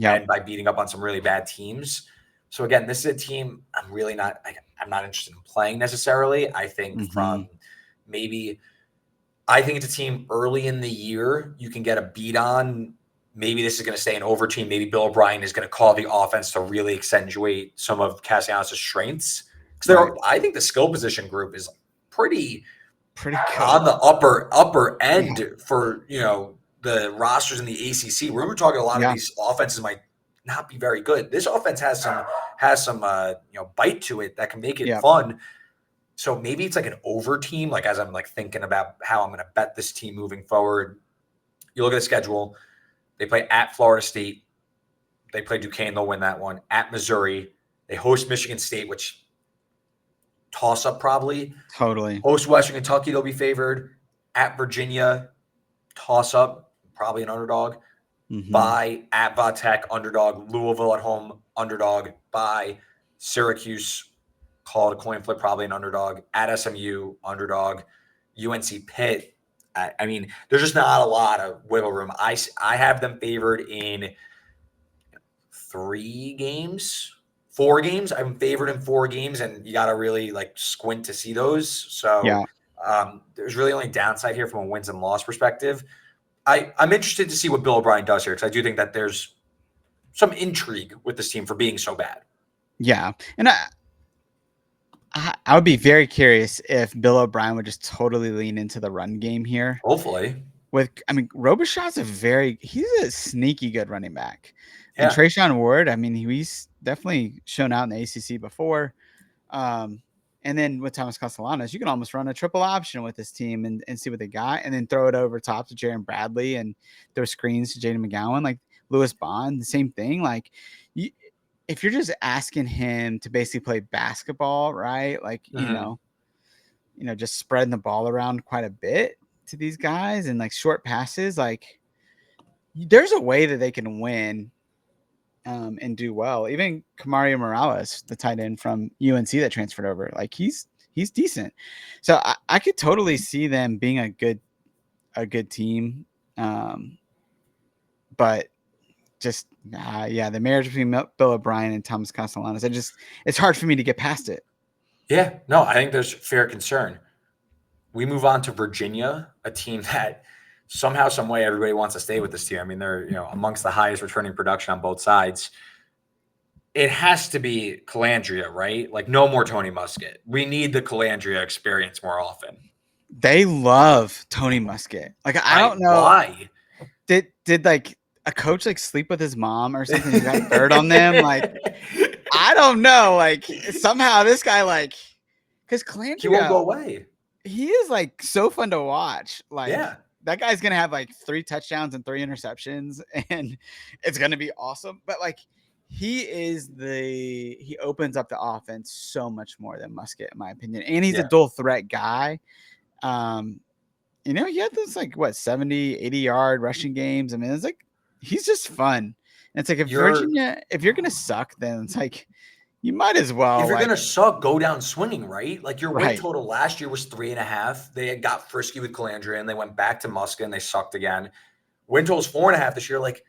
and by beating up on some really bad teams. So again, this is a team I'm not interested in playing necessarily. I think I think it's a team early in the year you can get a beat on. Maybe this is going to stay an over team. Maybe Bill O'Brien is going to call the offense to really accentuate some of Castellanos' strengths. Because I think the skill position group is pretty good. On the upper end for the rosters in the ACC. We're talking a lot of these offenses might not be very good. This offense has some bite to it that can make it fun. So maybe it's like an over team. Like as I'm like thinking about how I'm going to bet this team moving forward, you look at the schedule. They play at Florida State. They play Duquesne. They'll win that one. At Missouri, they host Michigan State, which toss up probably. Totally. Host Western Kentucky, they'll be favored. At Virginia, toss up, probably an underdog. Bye at Tech, underdog. Louisville at home, underdog. Bye. Syracuse, call it a coin flip, probably an underdog. At SMU, underdog. UNC Pitt. I mean, there's just not a lot of wiggle room. I have them favored in 4 games. I'm favored in 4 games, and you got to really like squint to see those. So there's really only downside here from a wins and loss perspective. I'm interested to see what Bill O'Brien does here because I do think that there's some intrigue with this team for being so bad. Yeah, and I would be very curious if Bill O'Brien would just totally lean into the run game here. Hopefully. Robichaux's he's a sneaky good running back. Yeah. And Trayshawn Ward, he's definitely shown out in the ACC before. And then with Thomas Castellanos, you can almost run a triple option with this team and see what they got, and then throw it over top to Jaron Bradley and throw screens to Jaden McGowan, like Lewis Bond, the same thing. Like if you're just asking him to basically play basketball, right? Like, just spreading the ball around quite a bit to these guys and like short passes, like there's a way that they can win and do well. Even Kamario Morales, the tight end from UNC that transferred over, like he's decent. So I could totally see them being a good team. But just the marriage between Bill O'Brien and Thomas Castellanos, it's hard for me to get past it. Yeah, no, I think there's fair concern. We move on to Virginia, a team that somehow, some way, everybody wants to stay with this team. I mean, they're amongst the highest returning production on both sides. It has to be Calandria, right? Like, no more Tony Muskett. We need the Calandria experience more often. They love Tony Muskett. Like, I don't know why. Did like a coach like sleep with his mom or something? He got dirt on them. Like, I don't know. Like, somehow this guy, like, because Calandria, he won't go away. He is like so fun to watch. Like, yeah. That guy's gonna have like 3 touchdowns and 3 interceptions, and it's gonna be awesome. But like, he opens up the offense so much more than Muskett, in my opinion. And he's a dual threat guy. He had those like 70-80 yard rushing games. I mean, it's like he's just fun. And it's like if you're gonna suck, then it's like you might as well. If you're gonna suck, go down swinging, right? Like your win total last year was 3.5. They had got frisky with Calandria and they went back to Muskett and they sucked again. Win total's 4.5 this year. Like,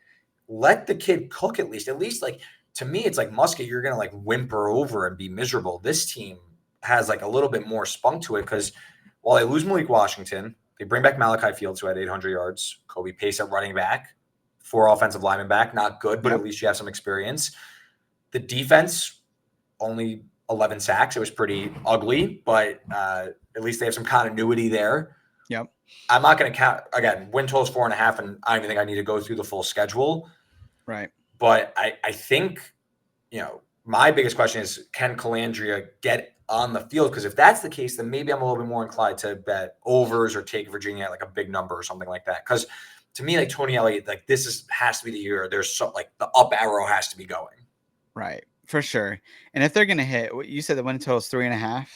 let the kid cook at least. At least, like, to me, it's like Muskett, you're gonna like whimper over and be miserable. This team has like a little bit more spunk to it because while they lose Malik Washington, they bring back Malachi Fields, who had 800 yards. Kobe Pace at running back. 4 offensive linemen back. Not good, but at least you have some experience. The defense, only 11 sacks. It was pretty ugly, but at least they have some continuity there. Yep. I'm not going to count. Again, win total is 4.5, and I don't even think I need to go through the full schedule. Right. But I think, my biggest question is, can Calandria get on the field? Because if that's the case, then maybe I'm a little bit more inclined to bet overs or take Virginia at like a big number or something like that. Because to me, like Tony Elliott, like has to be the year. There's like the up arrow has to be going. Right, for sure. And if they're gonna hit, what you said, the win total is 3.5.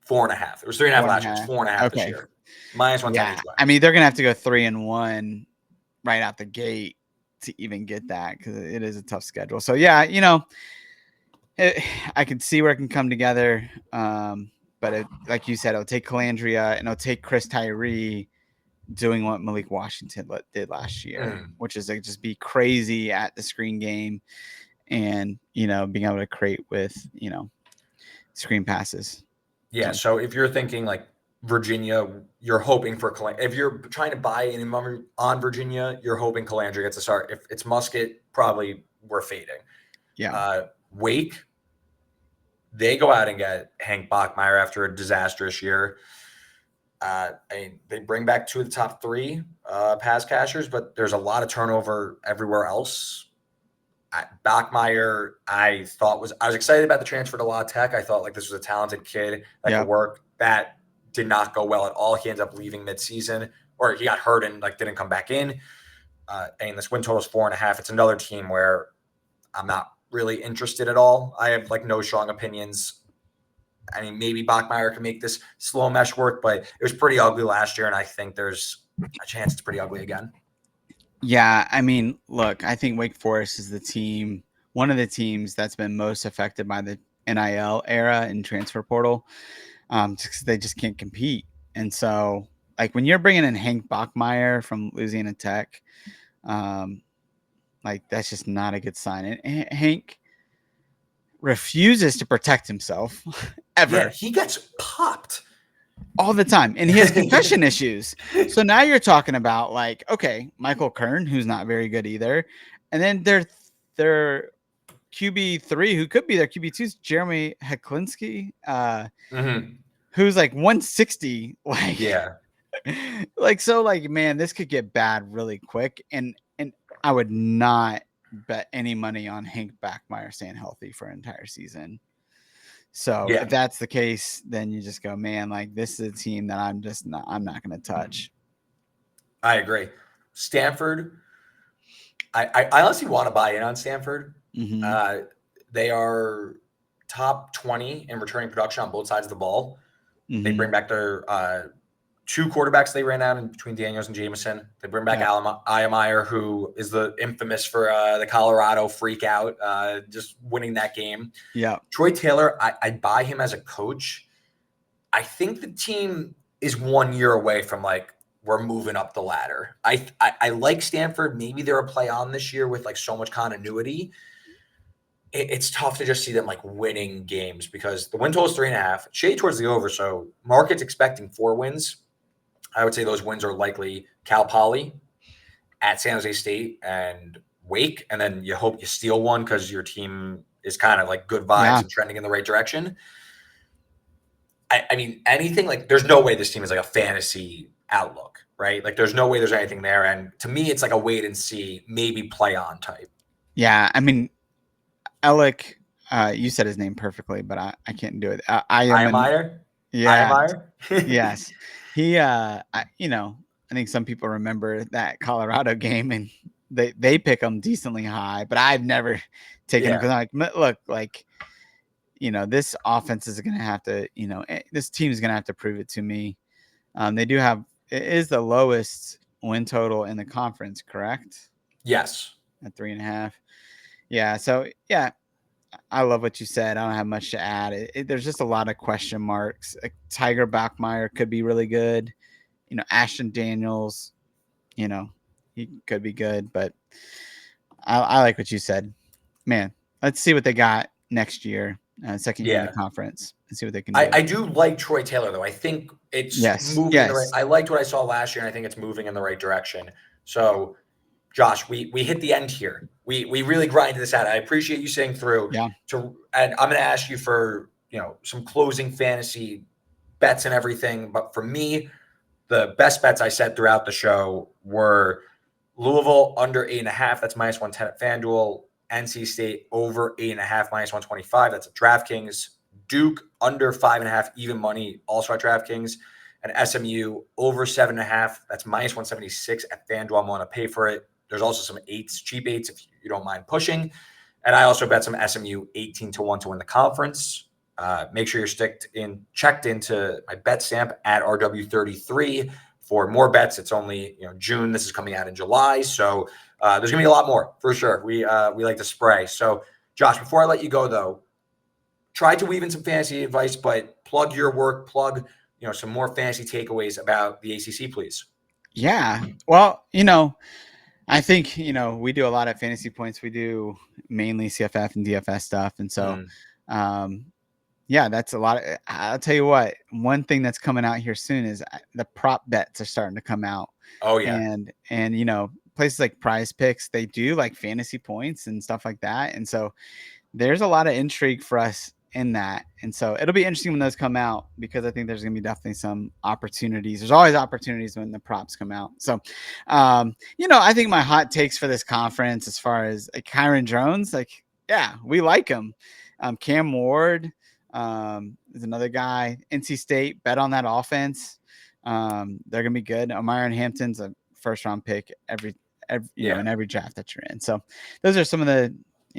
4.5. It was 3.5 last year. It's 4.5 this year. -110 each way. I mean, they're gonna have to go 3-1 right out the gate to even get that because it is a tough schedule. So yeah, I can see where it can come together. But like you said, it'll take Calandria and it'll take Chris Tyree doing what Malik Washington did last year, which is like just be crazy at the screen game and, being able to create with, screen passes. Yeah. So if you're thinking like Virginia, you're hoping for if you're trying to buy in on Virginia, you're hoping Calandria gets a start. If it's Muskett, probably we're fading. Yeah. Wake, they go out and get Hank Bachmeier after a disastrous year. They bring back 2 of the top 3 pass catchers, but there's a lot of turnover everywhere else. Bachmeier, I was excited about the transfer to La Tech. I thought like this was a talented kid that could work. That did not go well at all. He ended up leaving midseason, or he got hurt and like didn't come back in. And this win total is 4.5. It's another team where I'm not really interested at all. I have like no strong opinions. I mean, maybe Bachmeier can make this slow mesh work, but it was pretty ugly last year, and I think there's a chance it's pretty ugly again. Yeah, I mean, look, I think Wake Forest is one of the teams that's been most affected by the NIL era and transfer portal, because they just can't compete. And so, like, when you're bringing in Hank Bachmeier from Louisiana Tech, like, that's just not a good sign. And Hank refuses to protect himself ever. Yeah, he gets popped all the time, and he has concussion issues. So now you're talking about like, okay, Michael Kern, who's not very good either, and then their QB3, who could be their QB2, is Jeremy Heklinski, who's like 160. Like, yeah, like, so like, man, this could get bad really quick, and I would not bet any money on Hank Bachmeier staying healthy for an entire season. So if that's the case, then you just go, man, like this is a team that I'm not going to touch. I agree. Stanford, I honestly want to buy in on Stanford. They are top 20 in returning production on both sides of the ball. They bring back their 2 quarterbacks they ran out in between Daniels and Jameson. They bring back Iemeyer, who is the infamous for the Colorado freak out, just winning that game. Yeah. Troy Taylor, I buy him as a coach. I think the team is 1 year away from like, we're moving up the ladder. I like Stanford. Maybe they're a play on this year with like so much continuity. It's tough to just see them like winning games because the win total is 3.5. Shade towards the over. So market's expecting 4 wins. I would say those wins are likely Cal Poly, at San Jose State, and Wake. And then you hope you steal one because your team is kind of like good vibes and trending in the right direction. I mean, anything like there's no way this team is like a fantasy outlook, right? Like there's no way there's anything there. And to me, it's like a wait and see, maybe play on type. Yeah. I mean, Alec, you said his name perfectly, but I can't do it. Iamire? Yeah. Iamire? Yes. He, I think some people remember that Colorado game and they pick him decently high, but I've never taken him because I'm like, look, like, this offense is going to have to, this team is going to have to prove it to me. They do have, it is the lowest win total in the conference, correct? Yes. At 3.5. Yeah. So, yeah, I love what you said. I don't have much to add. There's just a lot of question marks. Tiger Bachmeier could be really good. Ashton Daniels, he could be good, but I like what you said. Man, let's see what they got next year. Second year in the conference and see what they can do. I do like Troy Taylor, though. I think it's moving in the right. I liked what I saw last year, and I think it's moving in the right direction. So, Josh, we hit the end here. We really grinded this out. I appreciate you sitting through. Yeah. And I'm going to ask you for some closing fantasy bets and everything. But for me, the best bets I said throughout the show were Louisville under 8.5. That's -110 at FanDuel. NC State over 8.5, -125. That's at DraftKings. Duke under 5.5, even money, also at DraftKings. And SMU over 7.5. That's -176 at FanDuel. I'm going to pay for it. There's also some eights, cheap eights, if you don't mind pushing. And I also bet some SMU 18-1 to win the conference. Make sure you're checked into my betstamp at RW33 for more bets. It's only June. This is coming out in July, so there's gonna be a lot more for sure. We like to spray. So, Josh, before I let you go, though, try to weave in some fantasy advice, but plug your work, plug some more fantasy takeaways about the ACC, please. Yeah, well, I think we do a lot of fantasy points. We do mainly CFF and DFS stuff, and so. Yeah, that's a lot. I'll tell you what, one thing that's coming out here soon is the prop bets are starting to come out. Oh, yeah. And places like Prize Picks, they do like fantasy points and stuff like that. And so there's a lot of intrigue for us in that. And so it'll be interesting when those come out because I think there's going to be definitely some opportunities. There's always opportunities when the props come out. So, I think my hot takes for this conference as far as like Kyron Jones, we like him. Cam Ward, is another guy. NC State, bet on that offense. They're gonna be good. Omarion Hampton's a first-round pick every in every draft that you're in. So those are some of the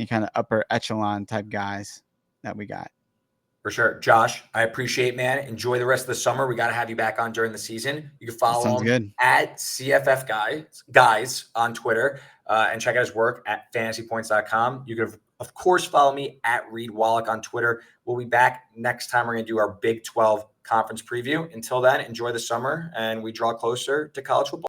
kind of upper echelon type guys that we got. For sure. Josh, I appreciate, man. Enjoy the rest of the summer. We got to have you back on during the season. You can follow him at CFF guys on Twitter and check out his work at fantasypoints.com. You can, of course, follow me at Reed Wallach on Twitter. We'll be back next time. We're going to do our Big 12 conference preview. Until then, enjoy the summer, and we draw closer to college football.